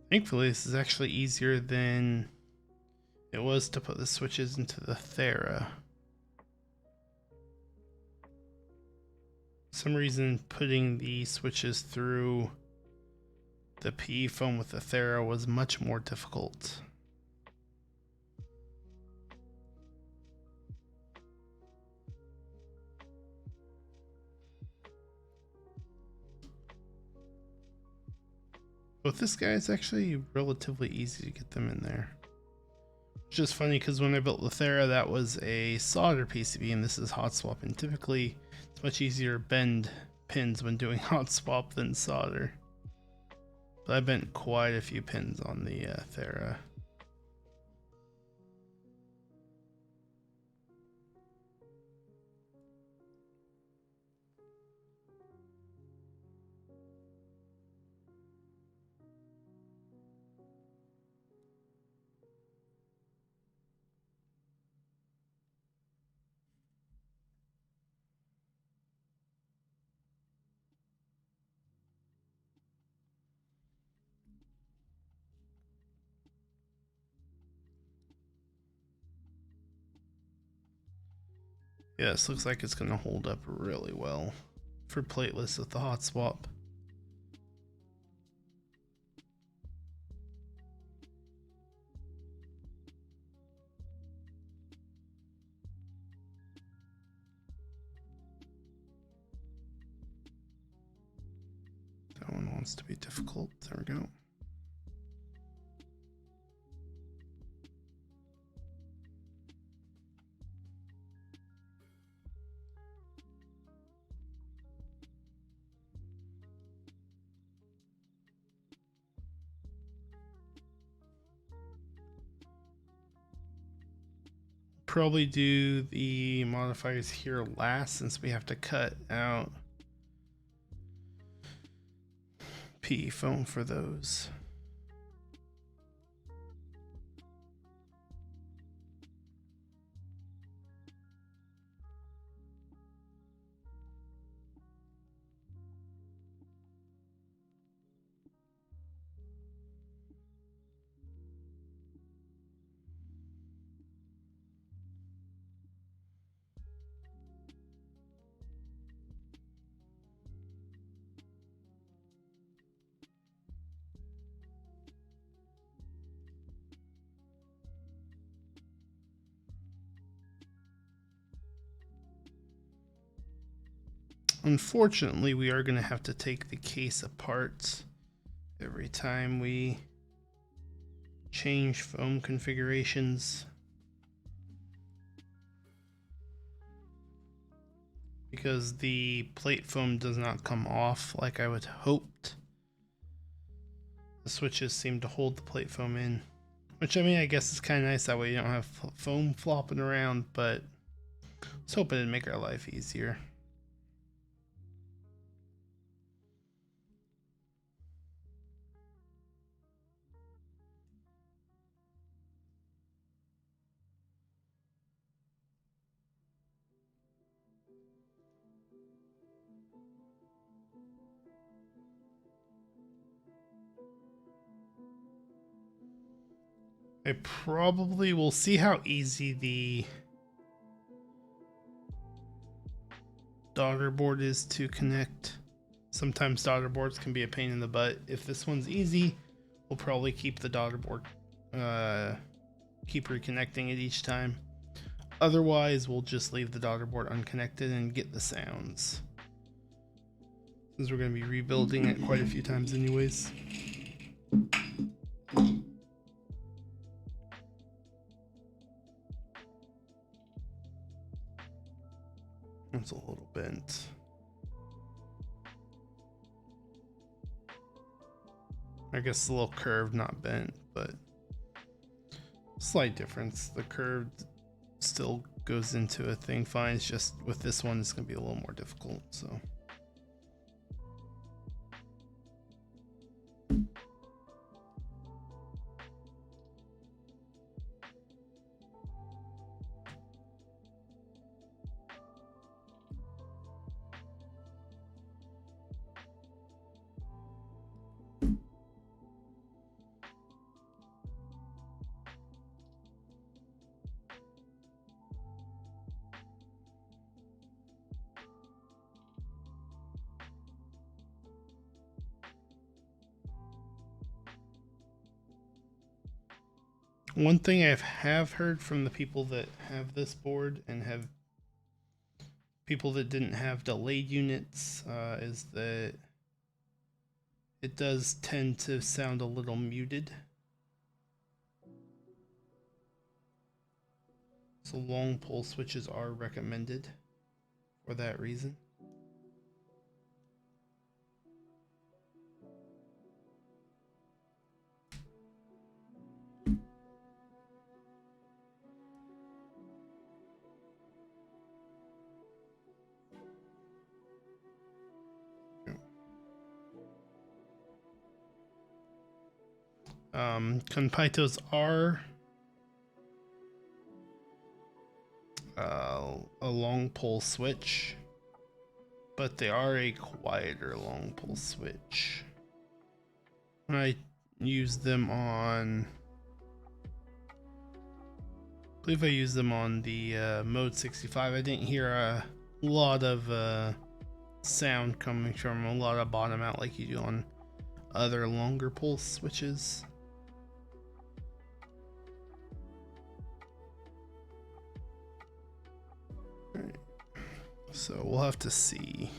Thankfully, this is actually easier than it was to put the switches into the Thera. For some reason, putting the switches through the PE foam with the Thera was much more difficult. With this guy, it's actually relatively easy to get them in there. Which is funny because when I built the Thera, that was a solder PCB and this is hot swap. And typically, it's much easier to bend pins when doing hot swap than solder. But I bent quite a few pins on the Thera. Yeah, this looks like it's going to hold up really well for plateless with the hot swap. That one wants to be difficult. There we go. Probably do the modifiers here last since we have to cut out PE foam for those. Unfortunately, we are going to have to take the case apart every time we change foam configurations, because the plate foam does not come off like I would hoped. The switches seem to hold the plate foam in, which I mean, I guess is kind of nice, that way you don't have foam flopping around, but I was hoping it'd make our life easier. I probably will see how easy the daughter board is to connect. Sometimes daughter boards can be a pain in the butt. If this one's easy, we'll probably keep the daughter board, keep reconnecting it each time. Otherwise, we'll just leave the daughter board unconnected and get the sounds, since we're going to be rebuilding it quite a few times anyways. I guess a little curved, not bent, but slight difference. The curved still goes into a thing fine. It's just with this one, it's going to be a little more difficult. So. One thing I have heard from the people that have this board and have people that didn't have delayed units is that it does tend to sound a little muted. So long pole switches are recommended for that reason. Konpeitous are a long pole switch, but they are a quieter long pole switch. When I use them on, I believe I used them on the mode 65, I didn't hear a lot of sound coming from a lot of bottom out like you do on other longer pole switches. Right. So we'll have to see.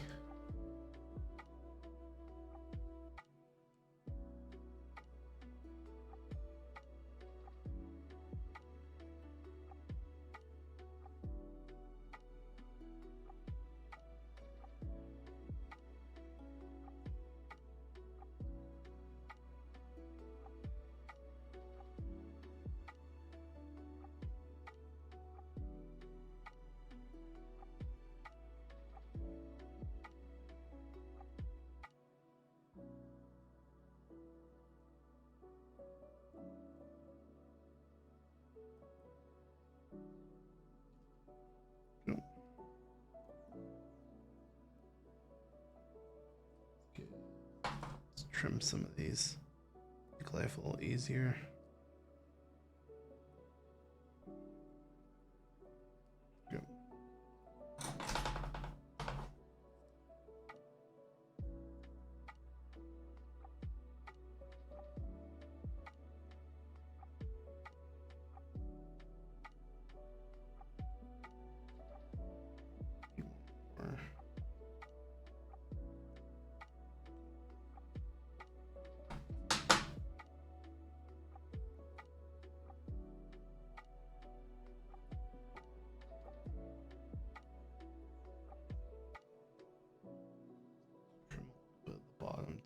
Let's trim some of these, make life a little easier.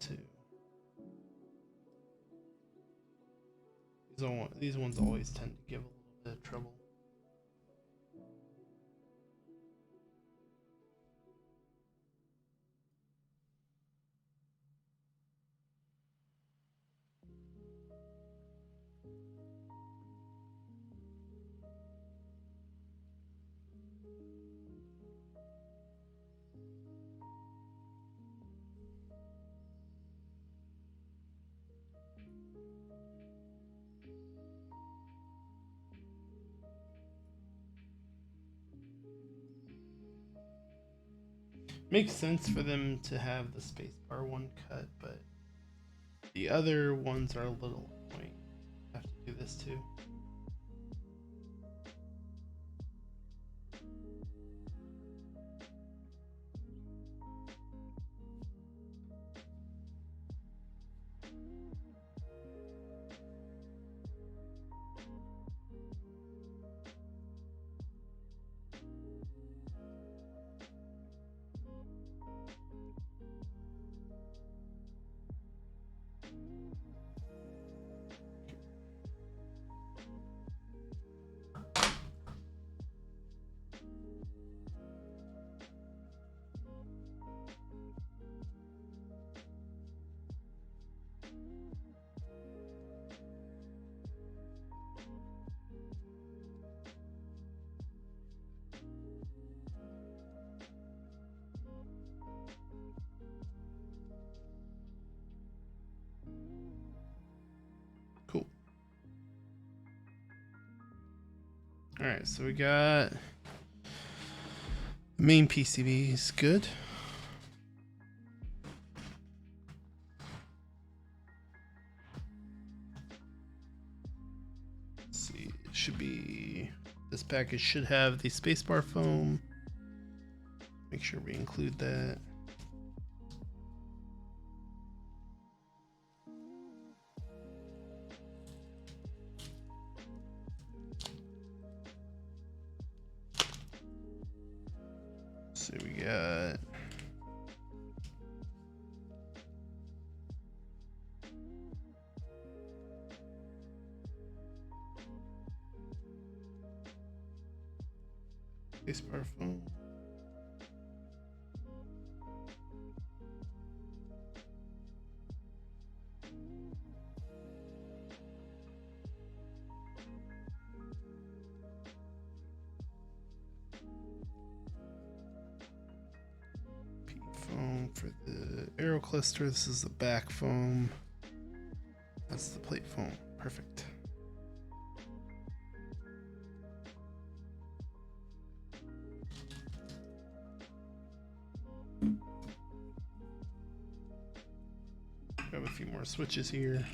Too. These ones always tend to give a little bit of trouble. Makes sense for them to have the spacebar one cut, but the other ones are a little annoying. I have to do this too. Alright, so we got the main PCB is good. Let's see, it should be, this package should have the spacebar foam. Make sure we include that. So we got spacebar foam. Foam for the aero cluster. This is the back foam. That's the plate foam. Perfect. Grab a few more switches here.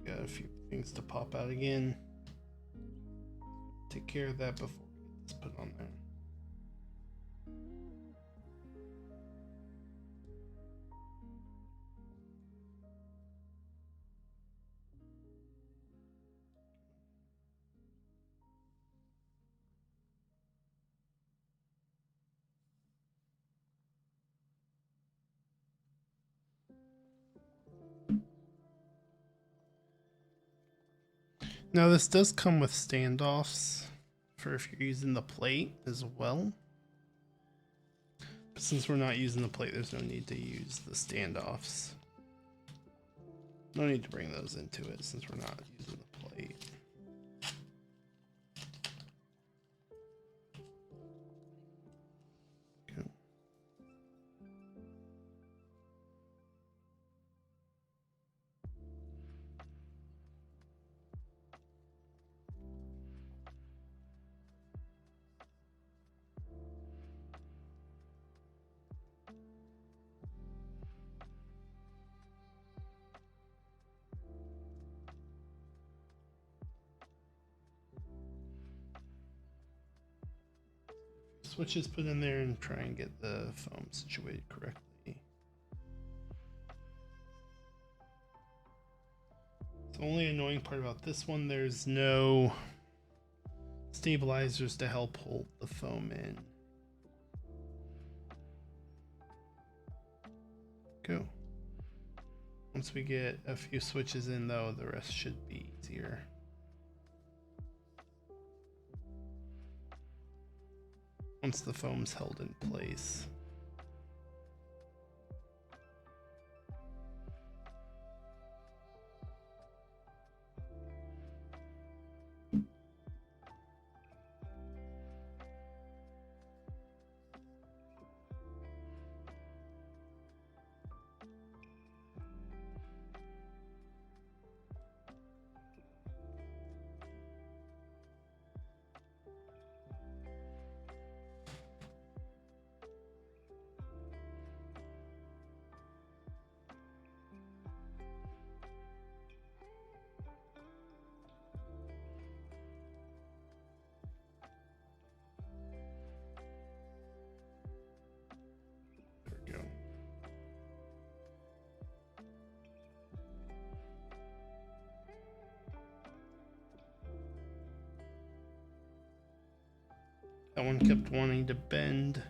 Got a few things to pop out again. Take care of that before we get this put on there. Now this does come with standoffs for if you're using the plate as well. But since we're not using the plate, there's no need to use the standoffs. No need to bring those into it since we're not using the plate. Okay. Switches put in there and try and get the foam situated correctly. The only annoying part about this one, there's no stabilizers to help hold the foam in. Go. Once we get a few switches in though, the rest should be easier. Once the foam's held in place. That one kept wanting to bend.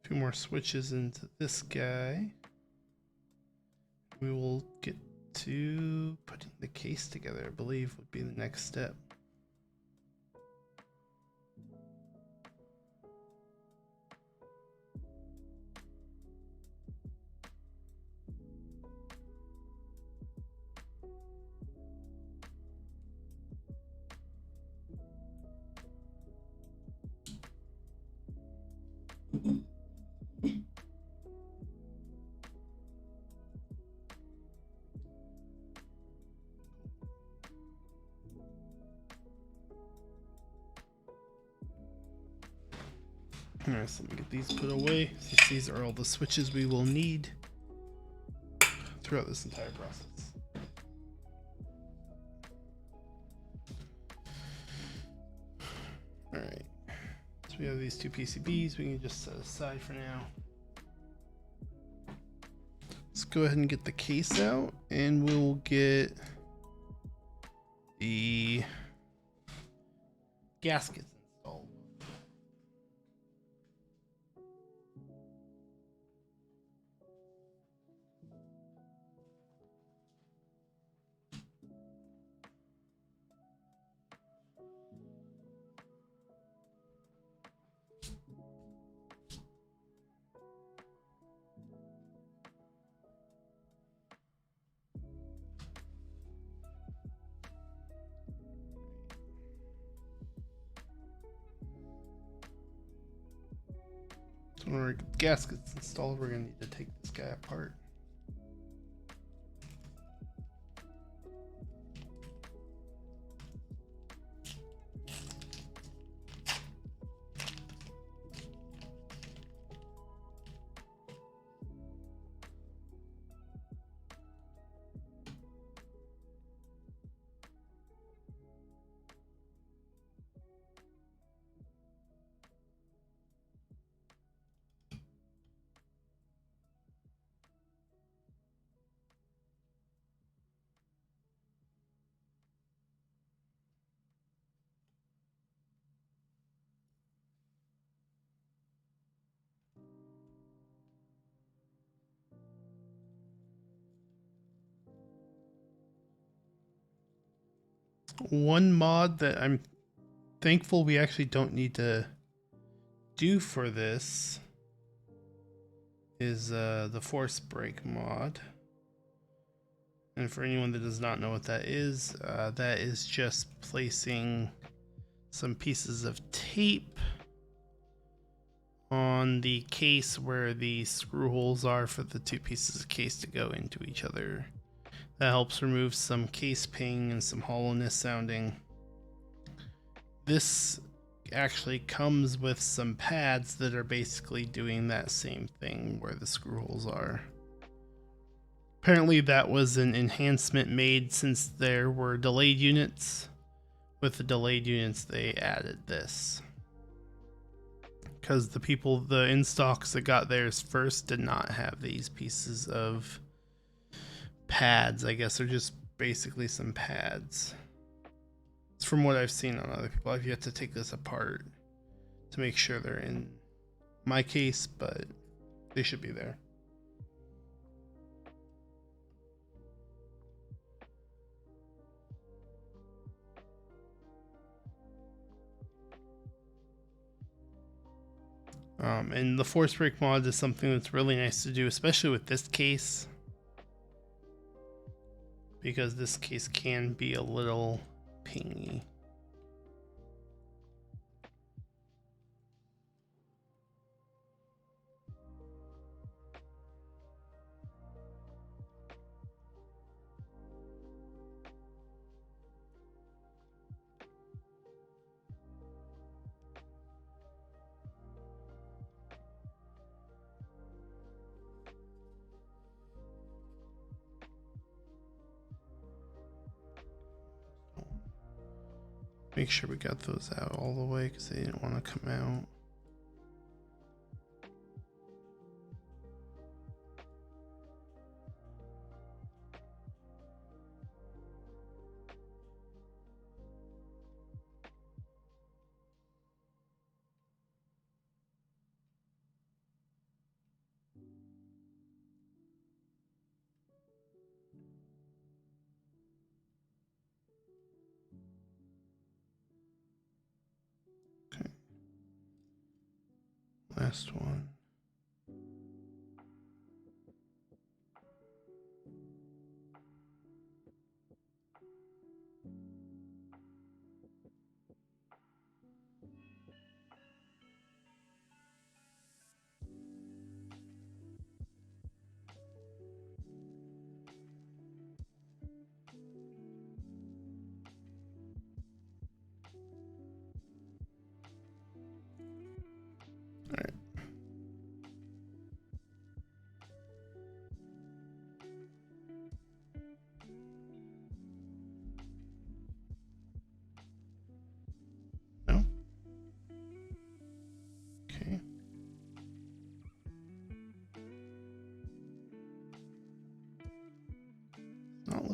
Two more switches into this guy. We will get to putting the case together, I believe would be the next step. Alright, so let me get these put away, since these are all the switches we will need throughout this entire process. Alright, so we have these two PCBs we can just set aside for now. Let's go ahead and get the case out, and we'll get the gaskets installed. So in order to get the gaskets installed, we're going to need to take this guy apart. One mod that I'm thankful we actually don't need to do for this is the force break mod. And for anyone that does not know what that is just placing some pieces of tape on the case where the screw holes are for the two pieces of case to go into each other. That helps remove some case ping and some hollowness sounding. This actually comes with some pads that are basically doing that same thing where the screw holes are. Apparently that was an enhancement made since there were delayed units. With the delayed units they added this. Because the in-stocks that got theirs first did not have these pieces of pads. I guess they're just basically some pads. It's from what I've seen on other people. I've yet to take this apart to make sure they're in my case, but they should be there. And the force break mod is something that's really nice to do, especially with this case, because this case can be a little pingy. Make sure we got those out all the way because they didn't want to come out. Last one.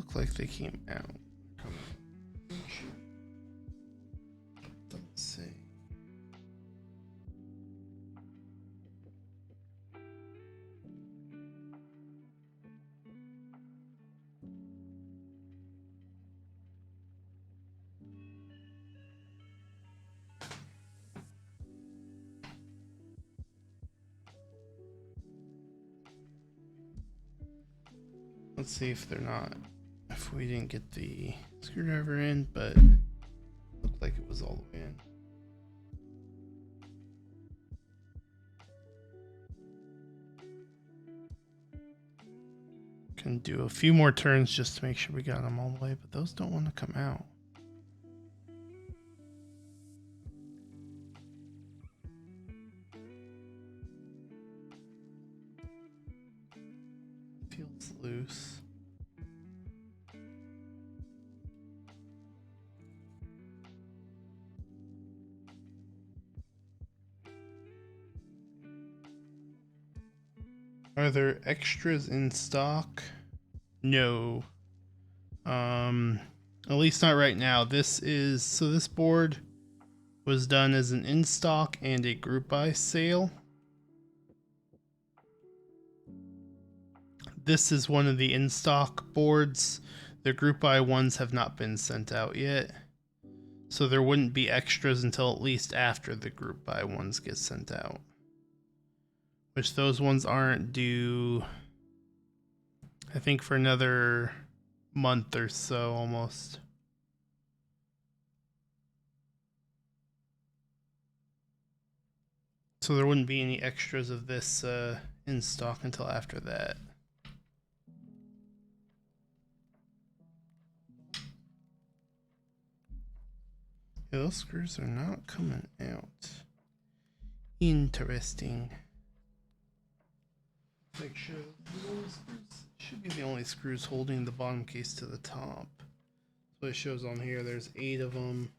look like they came out. Let's see. Let's see if they're not, if we didn't get the screwdriver in, but it looked like it was all the way in. Can do a few more turns just to make sure we got them all the way, but those don't want to come out. Feels loose. Are there extras in stock? No. At least not right now. This board was done as an in-stock and a group buy sale. This is one of the in-stock boards. The group buy ones have not been sent out yet. So there wouldn't be extras until at least after the group buy ones get sent out. Which those ones aren't due, I think, for another month or so almost. So there wouldn't be any extras of this in stock until after that. Yeah, those screws are not coming out. Interesting. Make sure those screws should be the only screws holding the bottom case to the top. So it shows on here there's 8 of them.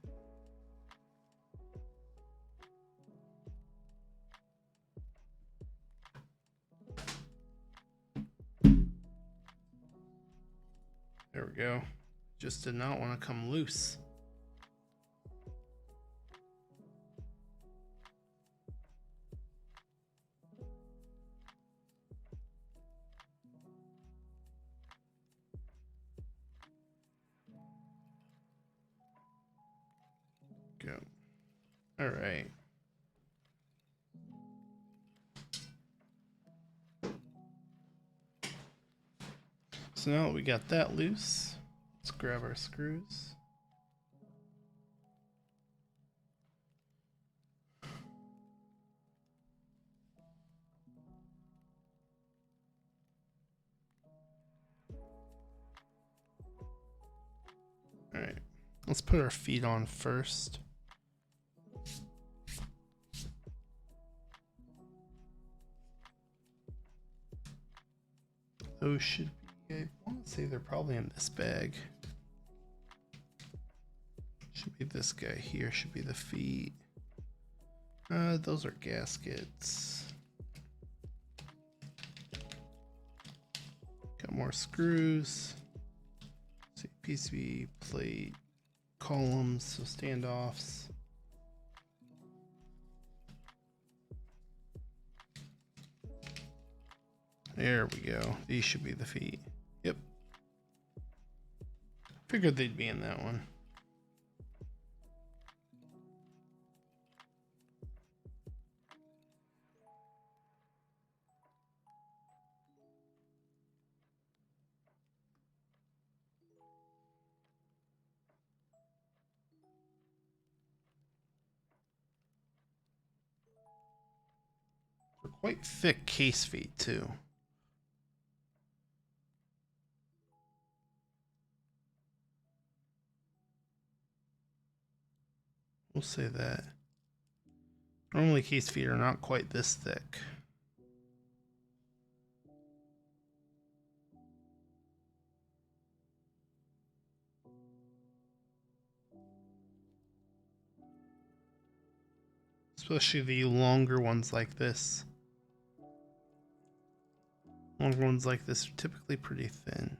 There we go. Just did not want to come loose. Go. All right. So now that we got that loose, let's grab our screws. All right, let's put our feet on first. Those should be, I want to say they're probably in this bag. Should be this guy here, should be the feet. Those are gaskets. Got more screws. See, PCB, plate, columns, so standoffs. There we go. These should be the feet. Yep. Figured they'd be in that one. They're quite thick case feet too. We'll say that. Normally case feet are not quite this thick. Especially the longer ones like this. Longer ones like this are typically pretty thin.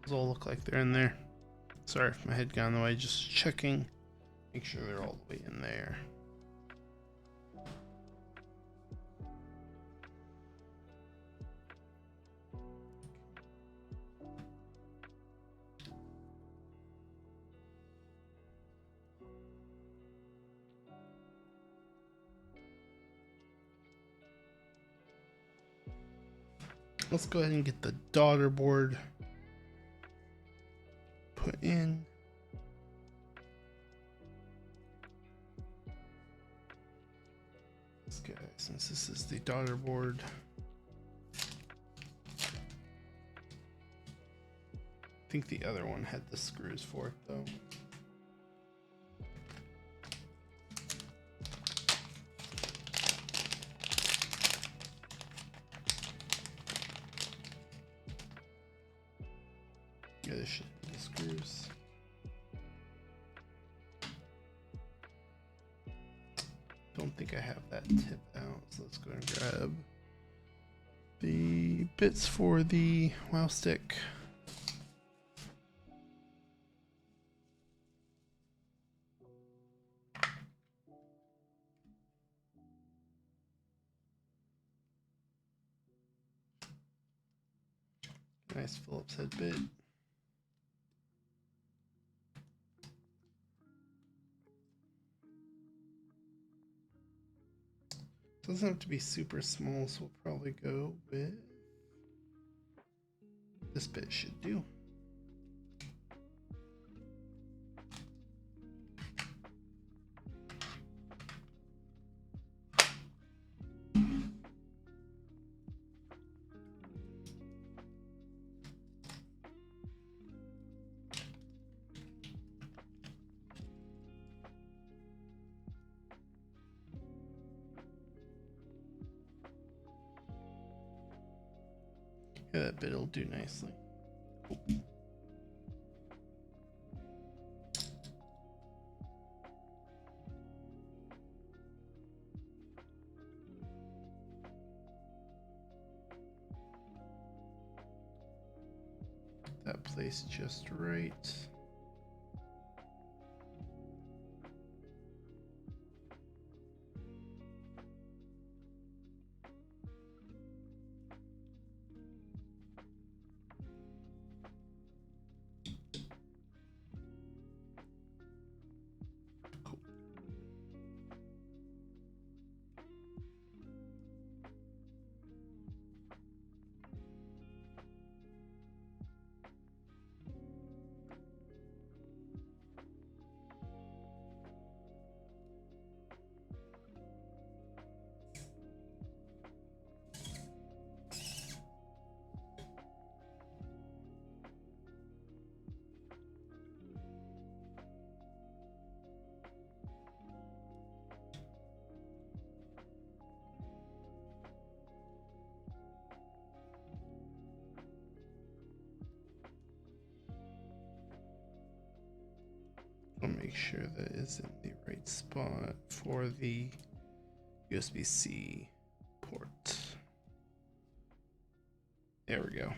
Those all look like they're in there. Sorry if my head got in the way, just checking. Make sure they're all the way in there. Let's go ahead and get the daughter board put in. This guy, since this is the daughter board. I think the other one had the screws for it though. Yeah, this should be the screws. Don't think I have that tip out, so let's go and grab the bits for the wow stick. Nice Phillips head bit. Doesn't have to be super small, so we'll probably go with this bit. Should do. Yeah, that bit'll do nicely. That placed just right. I'll make sure that is in the right spot for the USB-C port. There we go.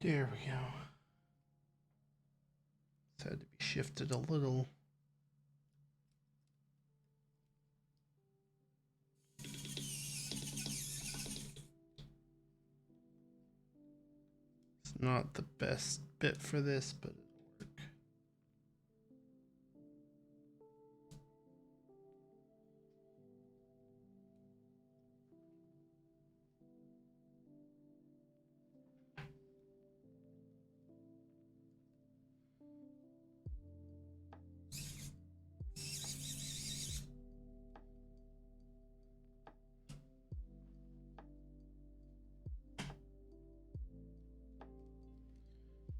There we go. It's had to be shifted a little. It's not the best bit for this, but it'll work.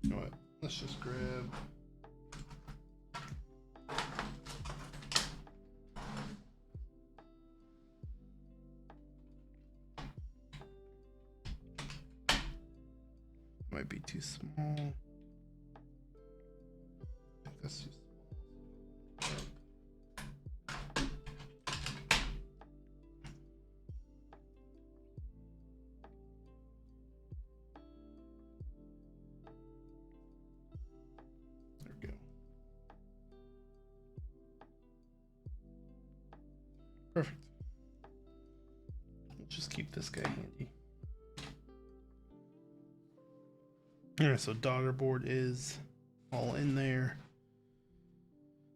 You know what? Let's just grab might be too small. I think that's too small. Perfect. Just keep this guy handy. Alright, so daughter board is all in there.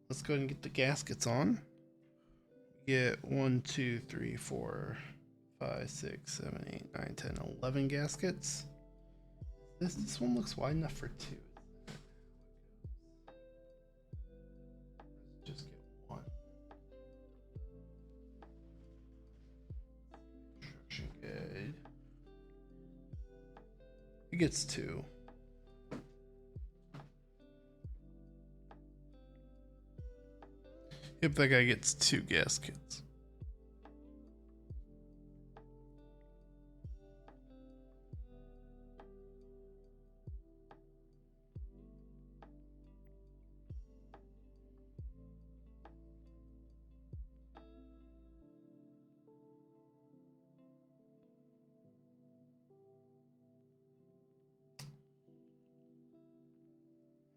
Let's go ahead and get the gaskets on. Get 1, 2, 3, 4, 5, 6, 7, 8, 9, 10, 11 gaskets. This one looks wide enough for 2. Just get 1. Construction guide. It gets 2. Yep, that guy gets 2 gaskets.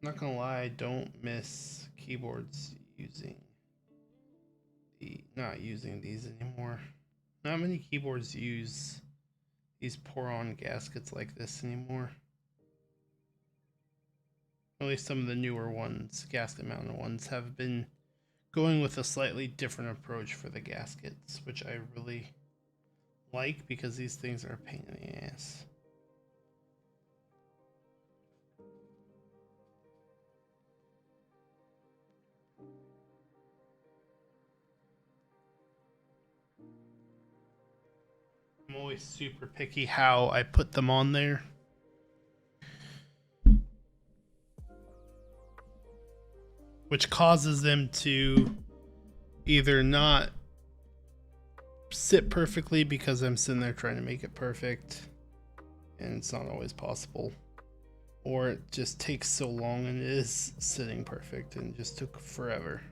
Not gonna lie, I don't miss keyboards not using these anymore. Not many keyboards use these pour-on gaskets like this anymore. At least some of the newer ones, gasket-mounted ones, have been going with a slightly different approach for the gaskets, which I really like because these things are a pain in the ass. I'm always super picky how I put them on there. Which causes them to either not sit perfectly because I'm sitting there trying to make it perfect and it's not always possible. Or it just takes so long and it is sitting perfect and just took forever.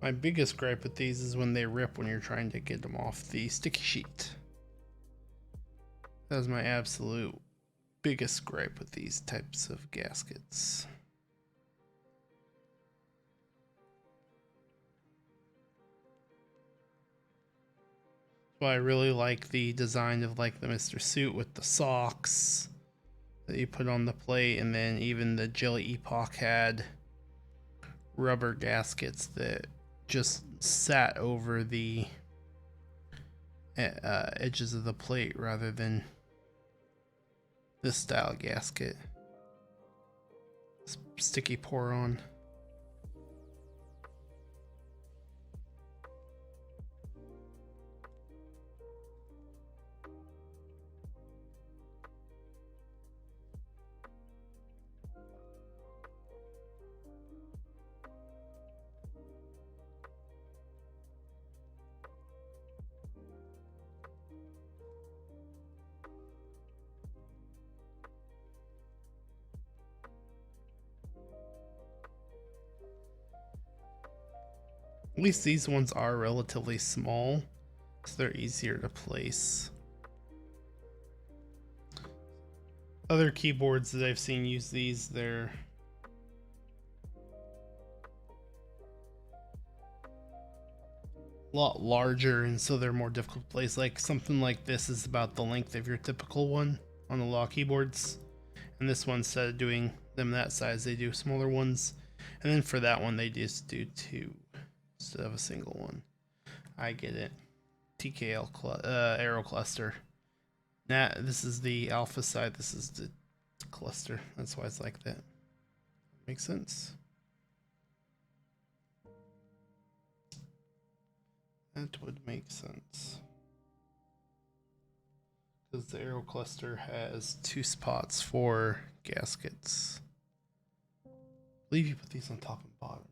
My biggest gripe with these is when they rip when you're trying to get them off the sticky sheet. That is my absolute biggest gripe with these types of gaskets. So I really like the design of like the Mr. Suit with the socks that you put on the plate, and then even the Jelly Epoch had rubber gaskets that just sat over the edges of the plate rather than this style gasket. Sticky pour on. At least these ones are relatively small, so they're easier to place. Other keyboards that I've seen use these, they're a lot larger and so they're more difficult to place. Like something like this is about the length of your typical one on the law keyboards. And this one, instead of doing them that size, they do smaller ones. And then for that one, they just do 2 instead of a single one. I get it. TKL arrow cluster. Nah, this is the alpha side. This is the cluster. That's why it's like that. Makes sense. That would make sense. Because the arrow cluster has 2 spots for gaskets. I believe you put these on top and bottom.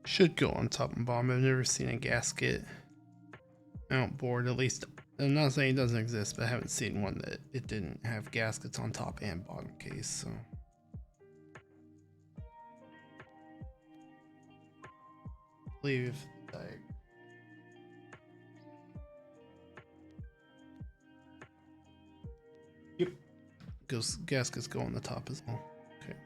should go on top and bottom. I've never seen a gasket mount board, at least. I'm not saying it doesn't exist, but I haven't seen one that it didn't have gaskets on top and bottom case, so. Leave the diagram. Yep. Gaskets go on the top as well. Okay.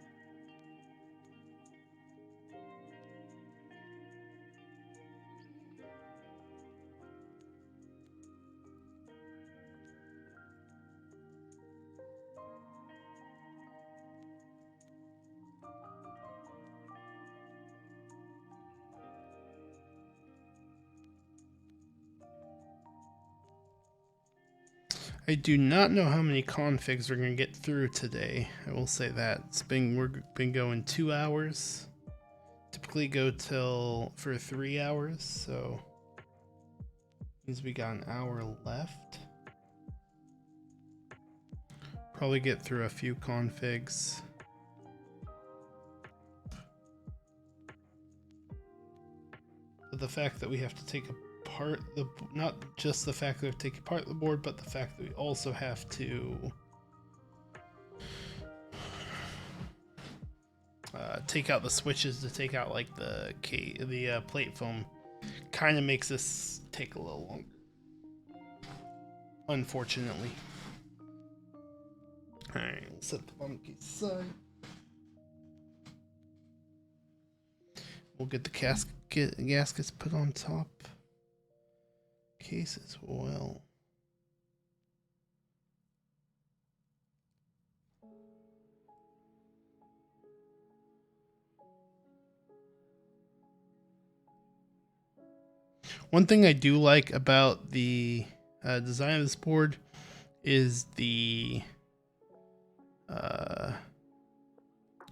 I do not know how many configs we're gonna get through today. I will say that we've been going 2 hours. Typically go for 3 hours, so means we got an hour left. Probably get through a few configs. But the fact that we have to take apart not just the fact that we have to take apart the board, but the fact that we also have to take out the switches to take out like the plate foam, kind of makes this take a little longer, unfortunately. All right, we'll set the bottom case aside. We'll get the gaskets put on top case as well. One thing I do like about the design of this board is the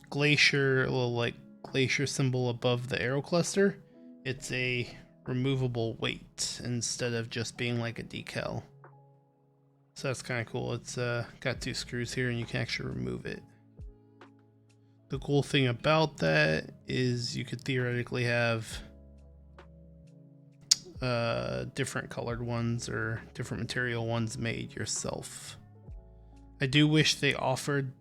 Glacier, a little like Glacier symbol above the arrow cluster. It's a removable weight instead of just being like a decal. So that's kind of cool. It's got 2 screws here and you can actually remove it. The cool thing about that is you could theoretically have different colored ones or different material ones made yourself. I do wish they offered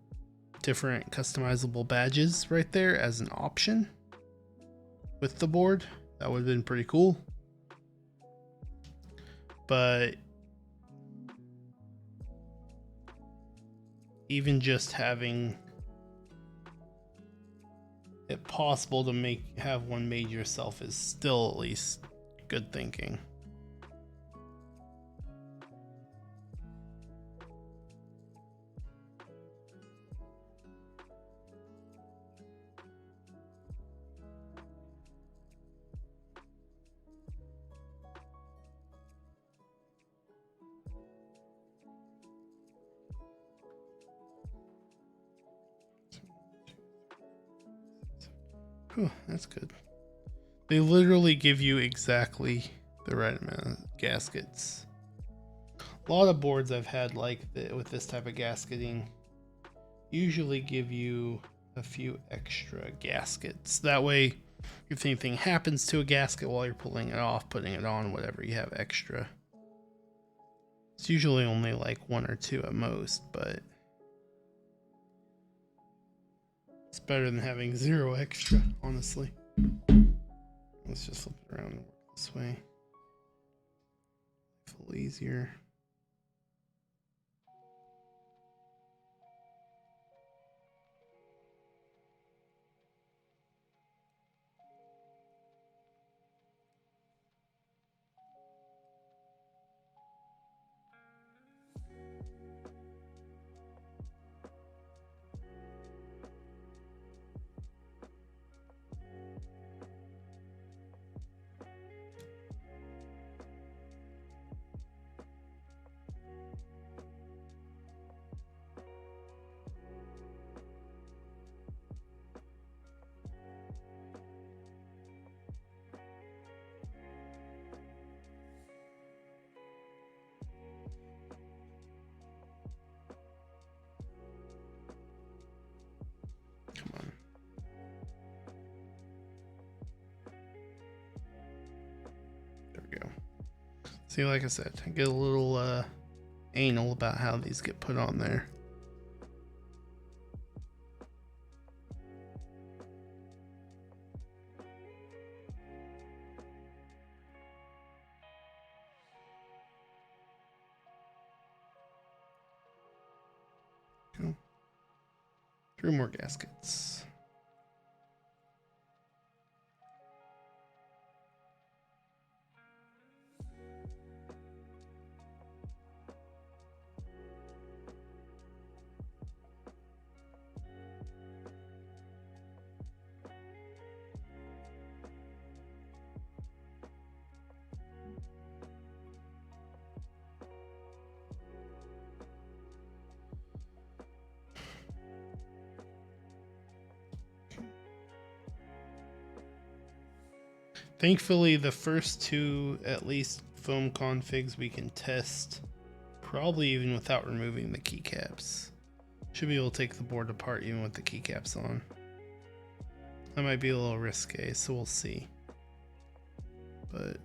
different customizable badges right there as an option with the board. That would have been pretty cool. But even just having it possible to have one made yourself is still at least good thinking. Whew, that's good. They literally give you exactly the right amount of gaskets. A lot of boards I've had with this type of gasketing usually give you a few extra gaskets. That way, if anything happens to a gasket while you're pulling it off, putting it on, whatever, you have extra. It's usually only like 1 or 2 at most, but it's better than having 0 extra, honestly. Let's just flip it around and work this way. A little easier. See, like I said, I get a little anal about how these get put on there. Cool. 3 more gaskets. Thankfully, the first 2, at least, foam configs we can test, probably even without removing the keycaps. Should be able to take the board apart even with the keycaps on. That might be a little risque, so we'll see. But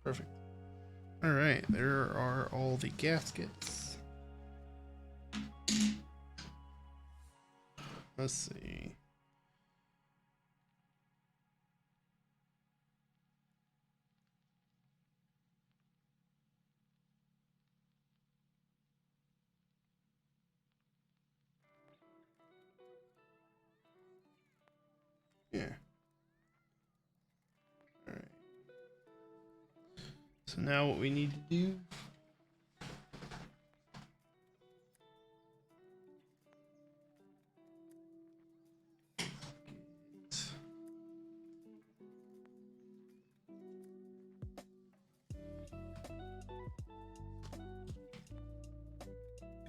perfect. All right, there are all the gaskets. Let's see. Yeah. All right. So now what we need to do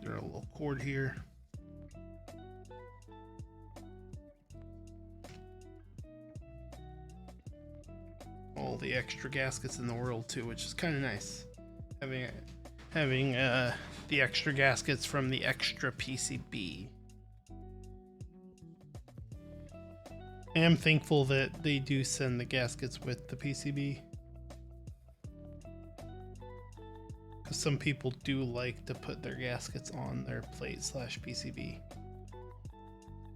get our little cord here. All the extra gaskets in the world too, which is kind of nice. Having the extra gaskets from the extra PCB. I am thankful that they do send the gaskets with the PCB. Because some people do like to put their gaskets on their plate/PCB.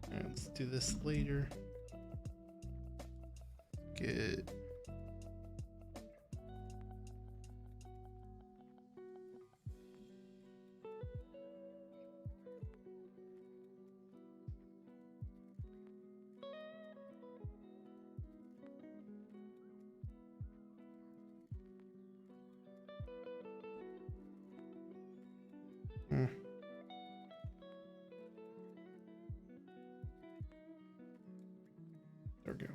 Alright, let's do this later. Get there we go.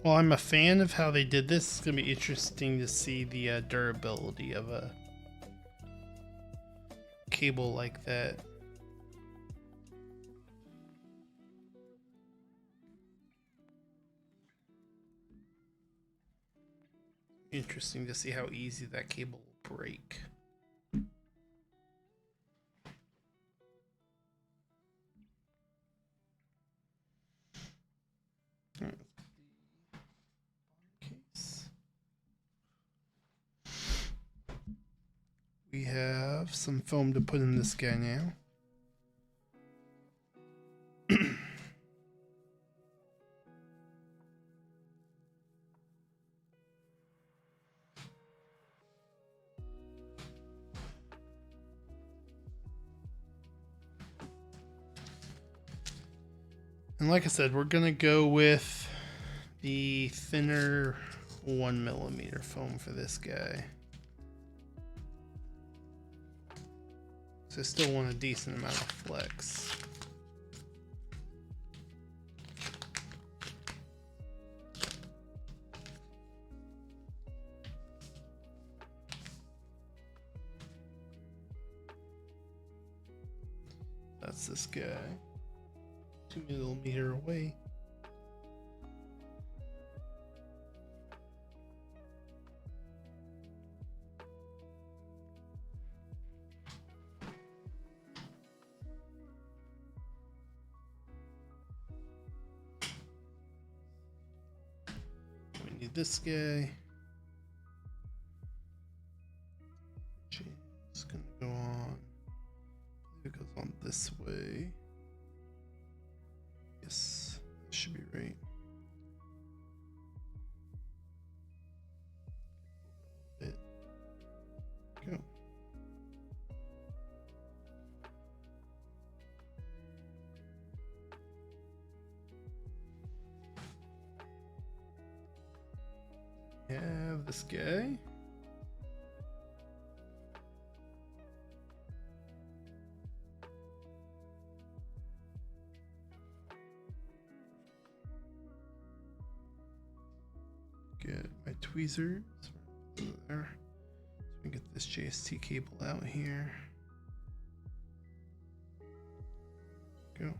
Well, I'm a fan of how they did this. It's going to be interesting to see the durability of a cable like that. Interesting to see how easy that cable will break. We have some foam to put in this guy now. And like I said, we're gonna go with the thinner 1mm foam for this guy. So I still want a decent amount of flex. That's this guy. 2mm away. We need this guy. It's gonna go on. It goes on this way. Yes, that should be right. It go. Have this guy. Get my tweezers there. So we get this JST cable out here. Go.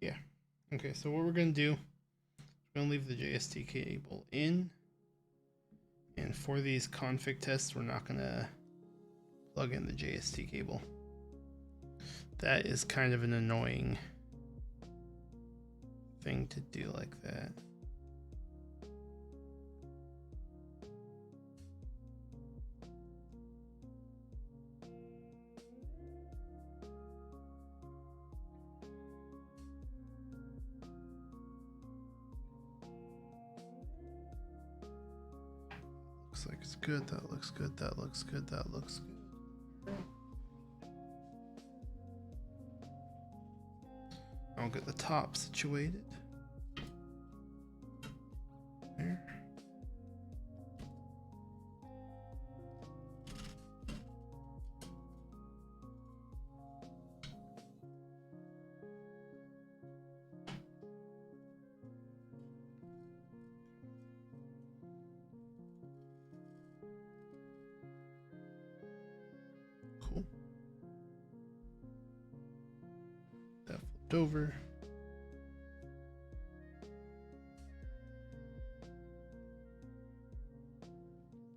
Yeah. Okay, so what we're going to do, we're going to leave the JST cable in. And for these config tests, we're not going to plug in the JST cable. That is kind of an annoying thing to do like that. Looks like it's good. That looks good. That looks good. That looks good. I'll get the top situated. There. Cool. That flipped over.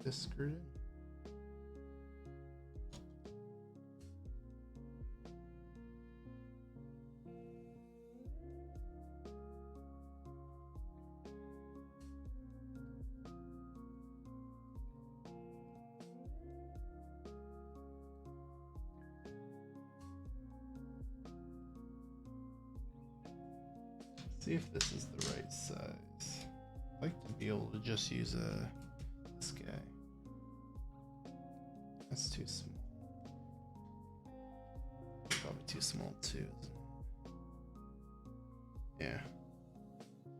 This screwed in. See if this is the right size. I'd like to be able to just use this guy. That's too small. Probably too small too. Yeah.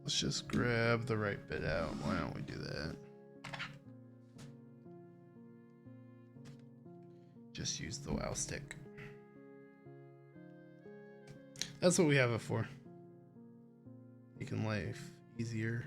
Let's just grab the right bit out. Why don't we do that? Just use the wow stick. That's what we have it for. Making life easier.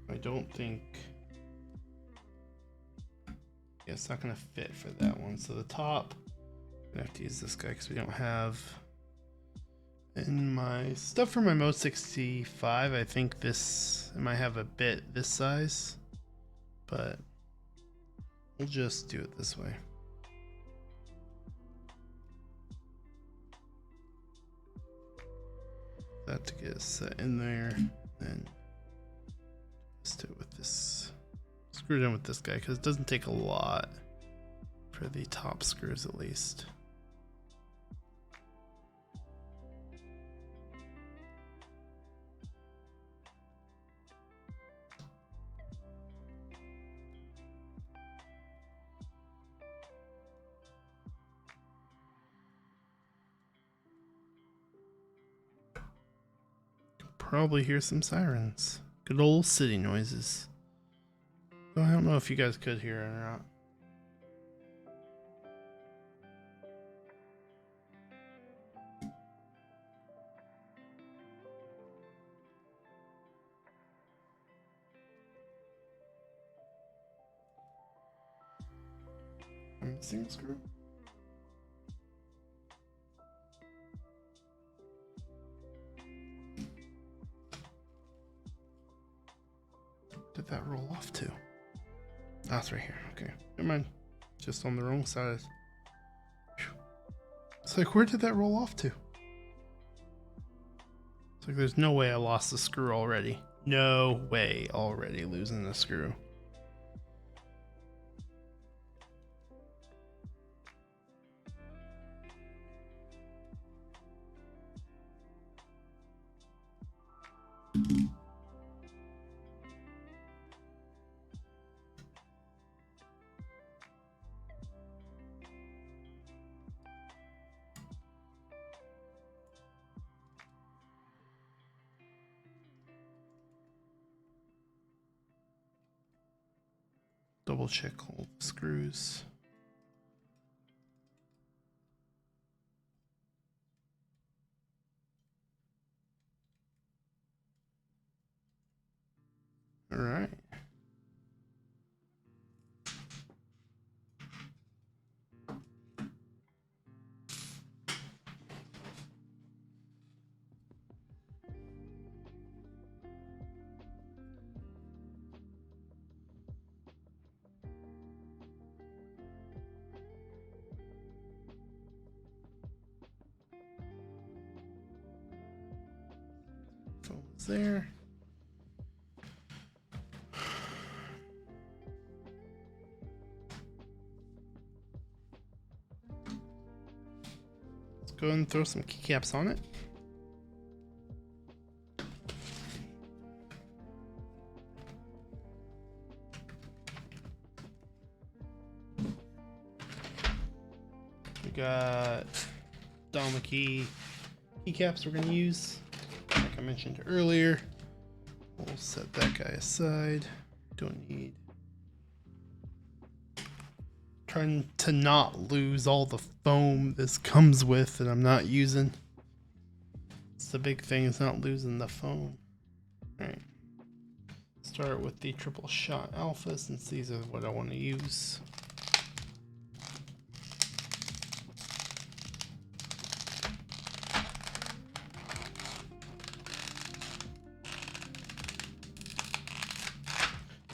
I don't think, yeah, it's not gonna fit for that one. So the top, I'm gonna have to use this guy because we don't have, in my stuff for my Mode 65, I think this, I might have a bit this size, but we'll just do it this way. that to get set in there. Then twist it with this. Screw it in with this guy because it doesn't take a lot for the top screws at least. Probably hear some sirens. Good old city noises. Well, I don't know if you guys could hear it or not. I'm missing a screw. Did that roll off to? Oh, it's right here. Okay, never mind. Just on the wrong side. Whew. It's like, where did that roll off to? It's like, there's no way I lost the screw already. No way already losing the screw. Double check all the screws. All right. Phone's there. Let's go ahead and throw some keycaps on it. We got DMK keycaps we're going to use. Like I mentioned earlier, we'll set that guy aside. Don't need. Trying to not lose all the foam this comes with that I'm not using. It's the big thing, is not losing the foam. Alright. Start with the triple shot alpha since these are what I want to use.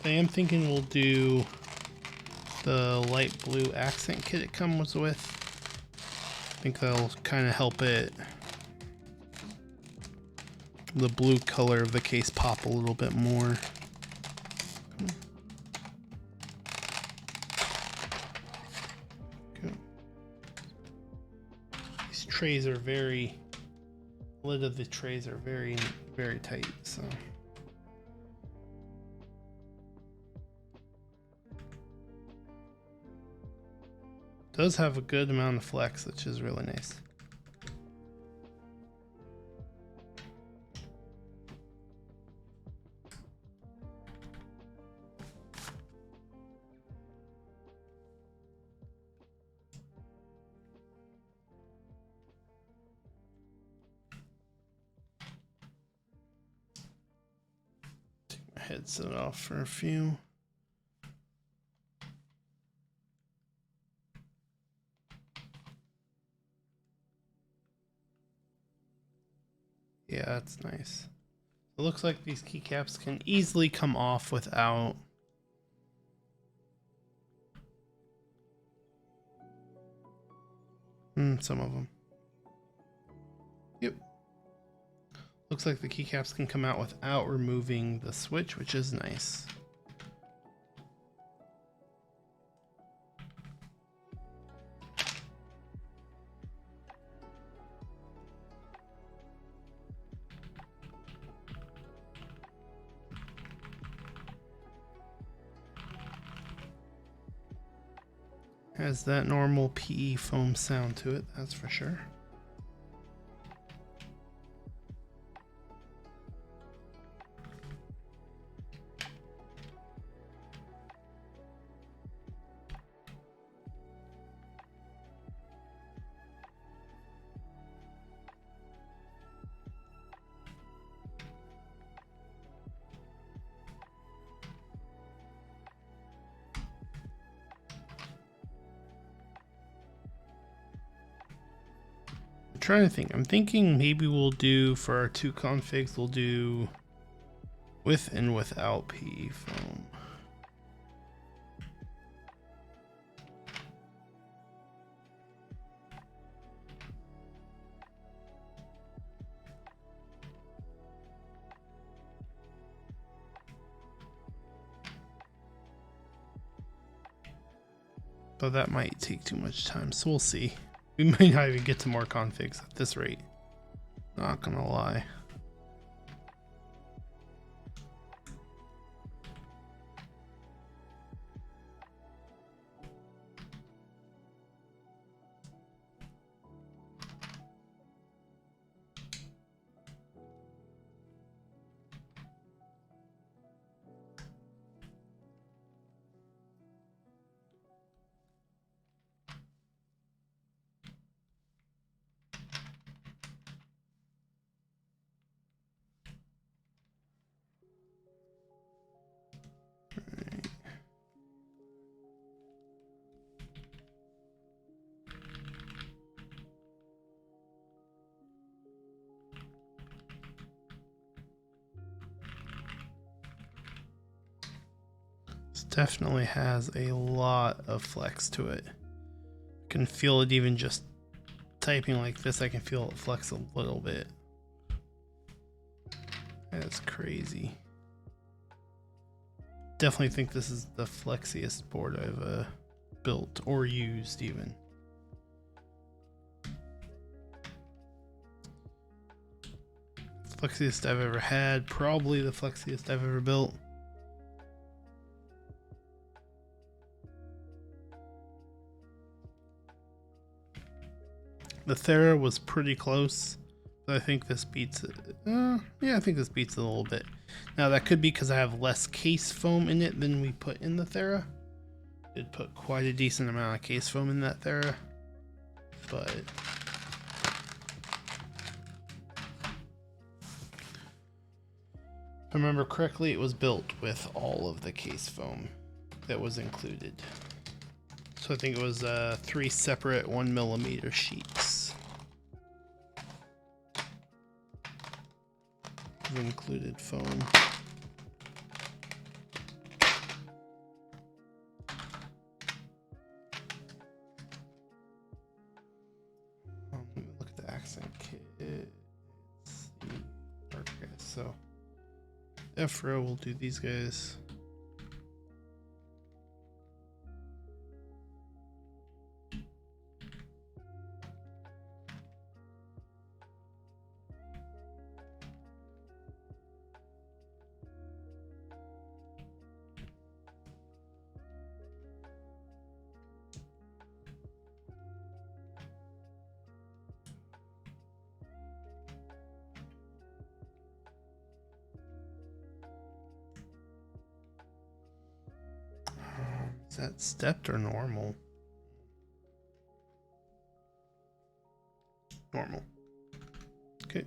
I am thinking we'll do the light blue accent kit it comes with. I think that'll kind of help it, the blue color of the case, pop a little bit more. Okay. These trays are very, lid of the trays are very, very tight, so. Does have a good amount of flex, which is really nice. Take my headset off for a few. Yeah, that's nice. It looks like these keycaps can easily come off without some of them. Yep. Looks like the keycaps can come out without removing the switch, which is nice. Has that normal PE foam sound to it, that's for sure. Trying to think. I'm thinking maybe we'll do for our 2 configs, we'll do with and without PE foam. But that might take too much time, so we'll see. We might not even get to more configs at this rate. Not gonna lie. Definitely has a lot of flex to it. I can feel it even just typing like this. I can feel it flex a little bit. That's crazy. Definitely think this is the flexiest board I've built or used even. Flexiest I've ever had, probably the flexiest I've ever built. The Thera was pretty close, but I think this beats it. Yeah, I think this beats it a little bit. Now that could be because I have less case foam in it than we put in the Thera. Did put quite a decent amount of case foam in that Thera, but if I remember correctly, it was built with all of the case foam that was included. So I think it was 3 separate 1mm sheets. Included foam. Let me look at the accent kit. It's the okay, so F row will do these guys. Is that stepped or normal? Normal. Okay.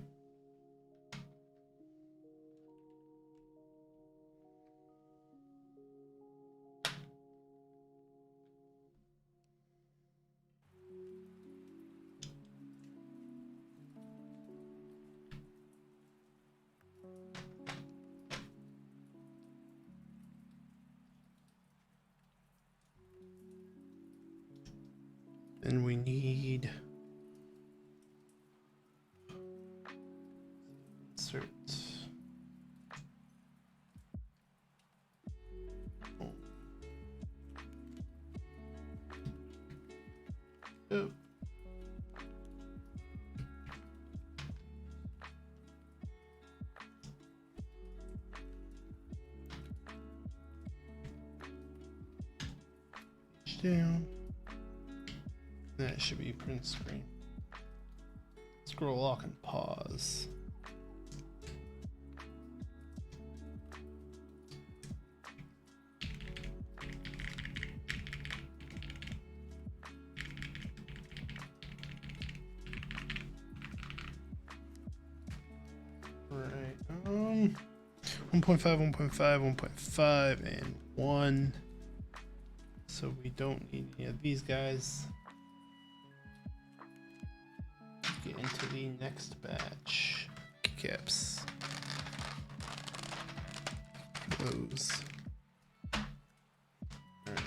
Then we need insert. Oh. Down. That should be print screen. Scroll, lock, and pause. Right. 1.5, 1.5, 1.5, and 1. So we don't need any of these guys. Get into the next batch. Keycaps. Close. Alright.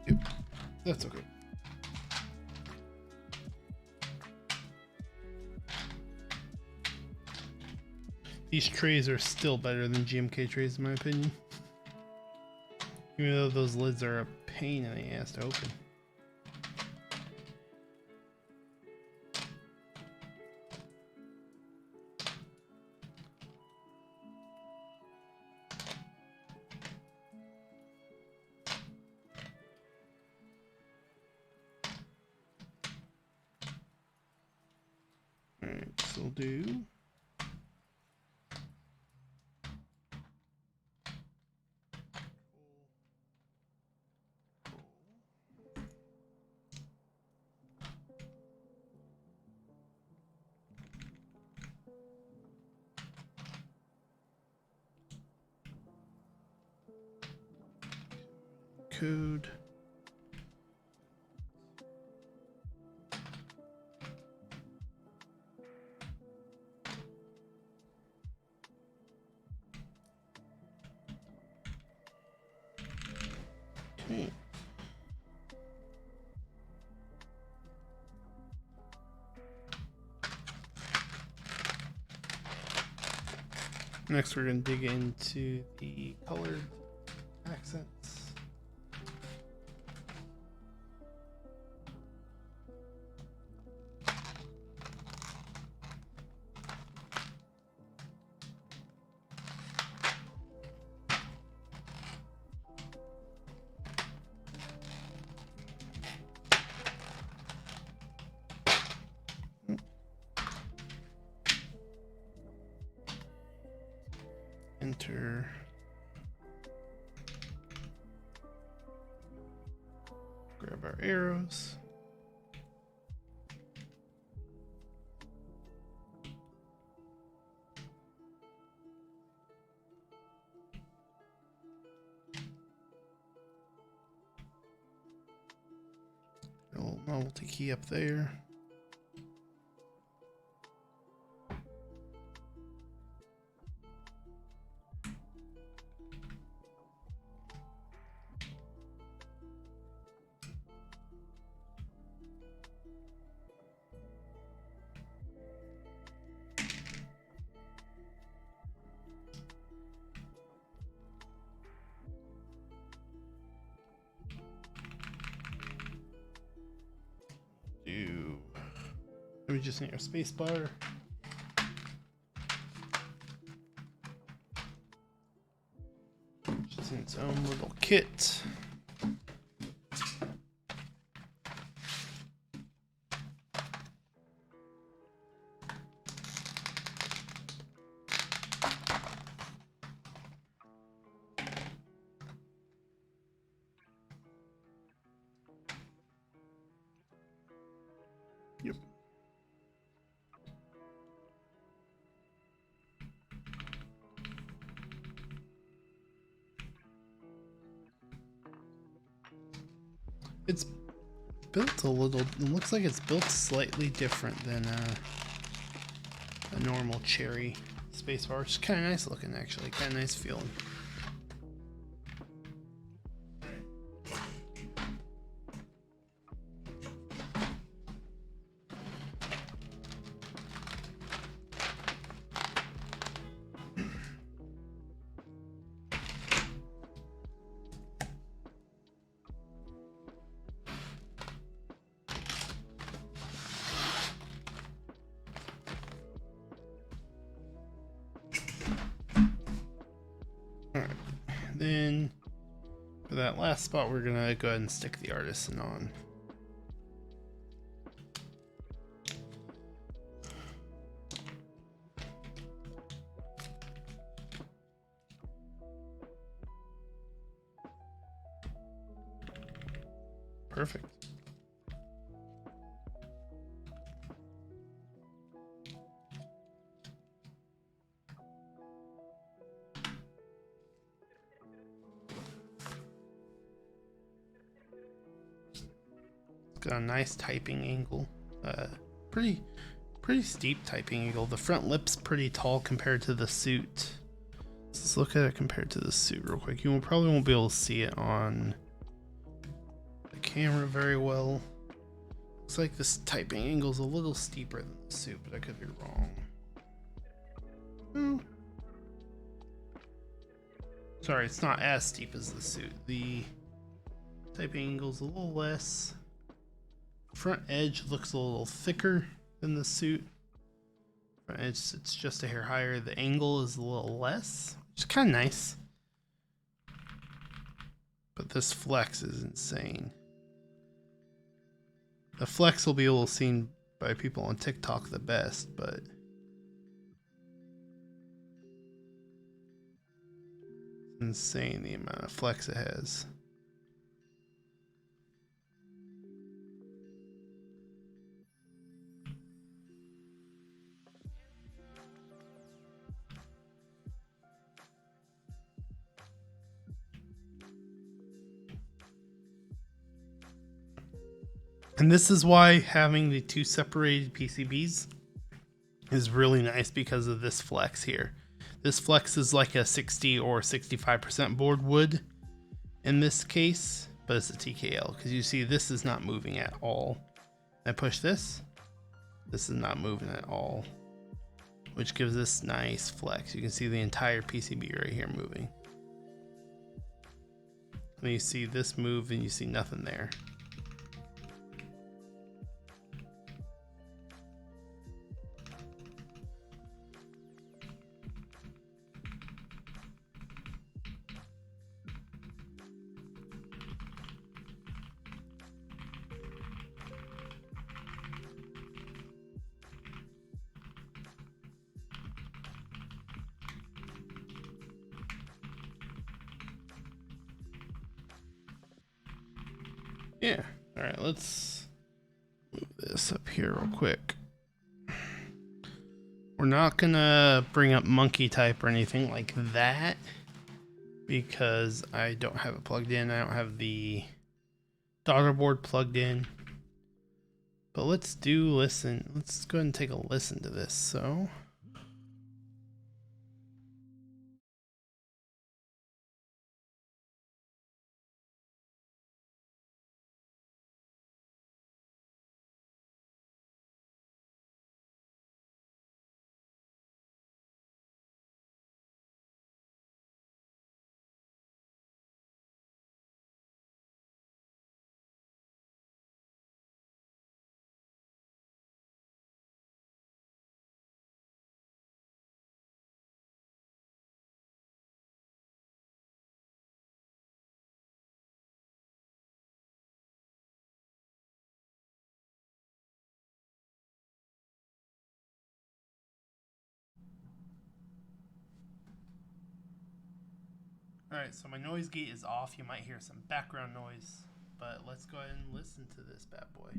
Yep, that's okay. These trays are still better than GMK trays in my opinion. Even though those lids are a pain in the ass to open. Alright, so we'll do code. Okay. Next, we're going to dig into the colored accents. Enter. Grab our arrows. A little novelty key up there. We just need our spacebar. Just in its own little kit. Yep. It's built a little, it looks like it's built slightly different than a normal cherry spacebar, which is kind of nice looking actually, kind of nice feeling. Then for that last spot, we're gonna go ahead and stick the artisan on. Perfect. Got a nice typing angle, pretty steep typing angle. The front lip's pretty tall compared to the suit. Let's look at it compared to the suit real quick. You probably won't be able to see it on the camera very well. Looks like this typing angle's a little steeper than the suit, but I could be wrong. Hmm. Sorry, it's not as steep as the suit. The typing angle's a little less. Front edge looks a little thicker than the suit. Front edge sits just a hair higher. The angle is a little less, which is kind of nice. But this flex is insane. The flex will be able to seen by people on ThicThock the best, but it's insane the amount of flex it has. And this is why having the two separated PCBs is really nice, because of this flex here. This flex is like a 60 or 65% board would in this case, but it's a TKL, because you see this is not moving at all. I push this, this is not moving at all, which gives this nice flex. You can see the entire PCB right here moving. And you see this move and you see nothing there. Yeah, all right, let's move this up here real quick. We're not gonna bring up monkey type or anything like that because I don't have it plugged in. I don't have the daughter board plugged in. But let's listen. Let's go ahead and take a listen to this. So. Alright, so my noise gate is off. You might hear some background noise, but let's go ahead and listen to this bad boy.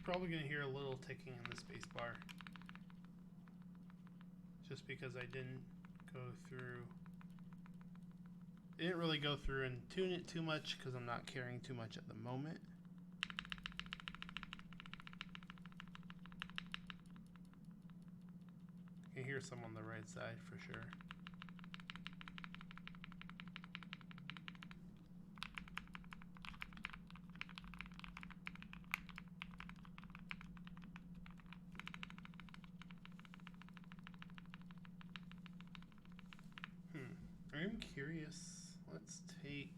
Probably going to hear a little ticking in the space bar. Just because I didn't really go through and tune it too much because I'm not caring too much at the moment. You can hear some on the right side for sure. I'm curious. Let's take,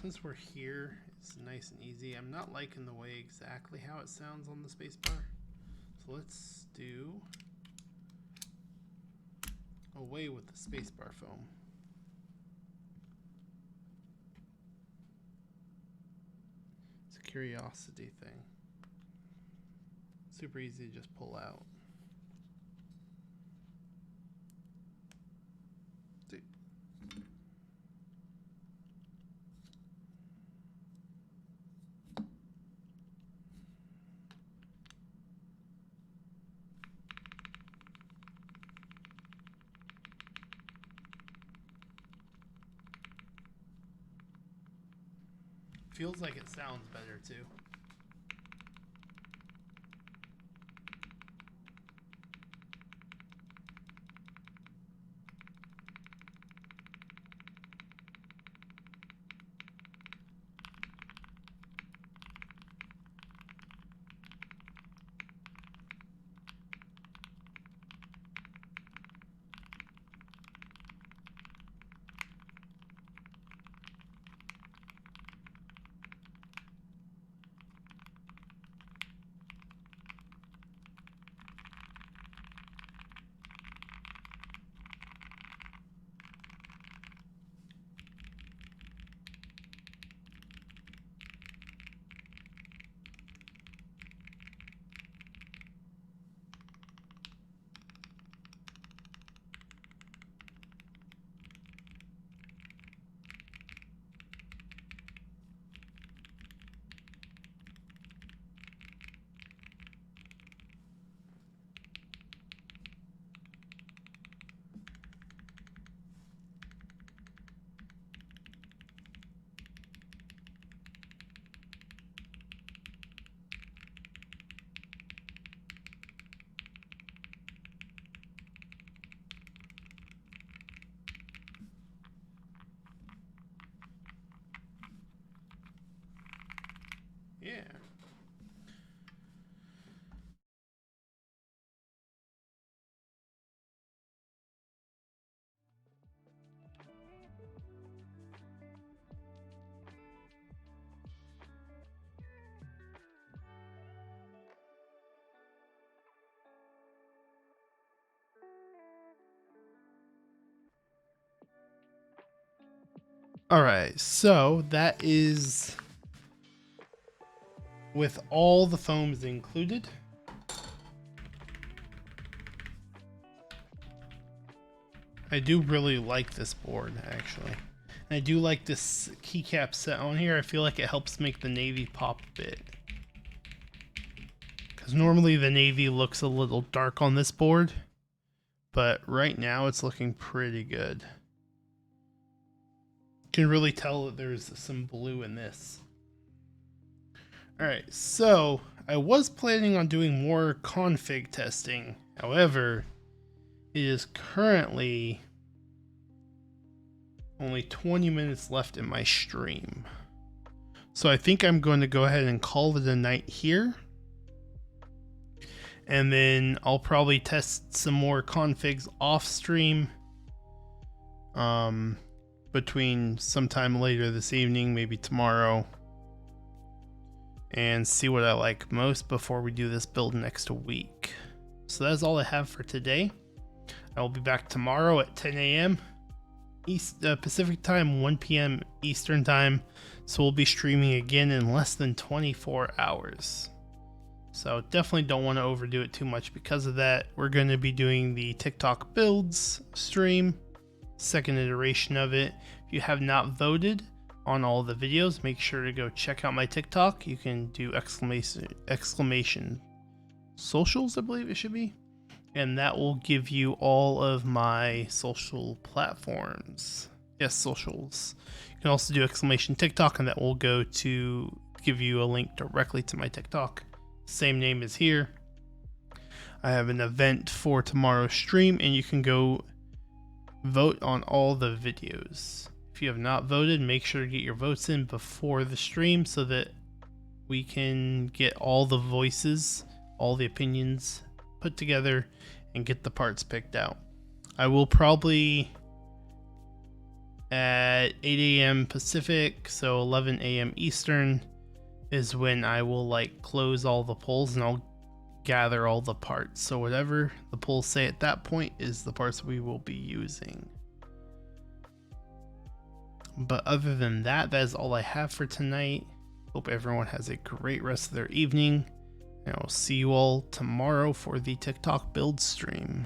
since we're here, it's nice and easy. I'm not liking the way exactly how it sounds on the spacebar. So let's do away with the spacebar foam. It's a curiosity thing. Super easy to just pull out. Feels like it sounds better too. Yeah. All right, so that is with all the foams included. I do really like this board, actually. And I do like this keycap set on here. I feel like it helps make the navy pop a bit. Because normally the navy looks a little dark on this board, but right now it's looking pretty good. You can really tell that there's some blue in this. Alright, so I was planning on doing more config testing. However, it is currently only 20 minutes left in my stream. So I think I'm going to go ahead and call it a night here. And then I'll probably test some more configs off stream. Between sometime later this evening, maybe tomorrow. And see what I like most before we do this build next week. So that's all I have for today. I will be back tomorrow at 10 a.m. Pacific time, 1 p.m. Eastern time. So we'll be streaming again in less than 24 hours. So definitely don't want to overdo it too much because of that. We're going to be doing the ThicThock builds stream, second iteration of it. If you have not voted, on all the videos, make sure to go check out my TikTok. You can do exclamation socials, I believe it should be. And that will give you all of my social platforms. Yes, socials. You can also do exclamation TikTok, and that will go to give you a link directly to my TikTok. Same name as here. I have an event for tomorrow's stream, and you can go vote on all the videos. If you have not voted, make sure to get your votes in before the stream so that we can get all the voices, all the opinions put together and get the parts picked out. I will probably at 8 a.m. Pacific, so 11 a.m. Eastern is when I will like close all the polls and I'll gather all the parts. So whatever the polls say at that point is the parts we will be using. But other than that, that is all I have for tonight. Hope everyone has a great rest of their evening. And I'll see you all tomorrow for the ThicThock build stream.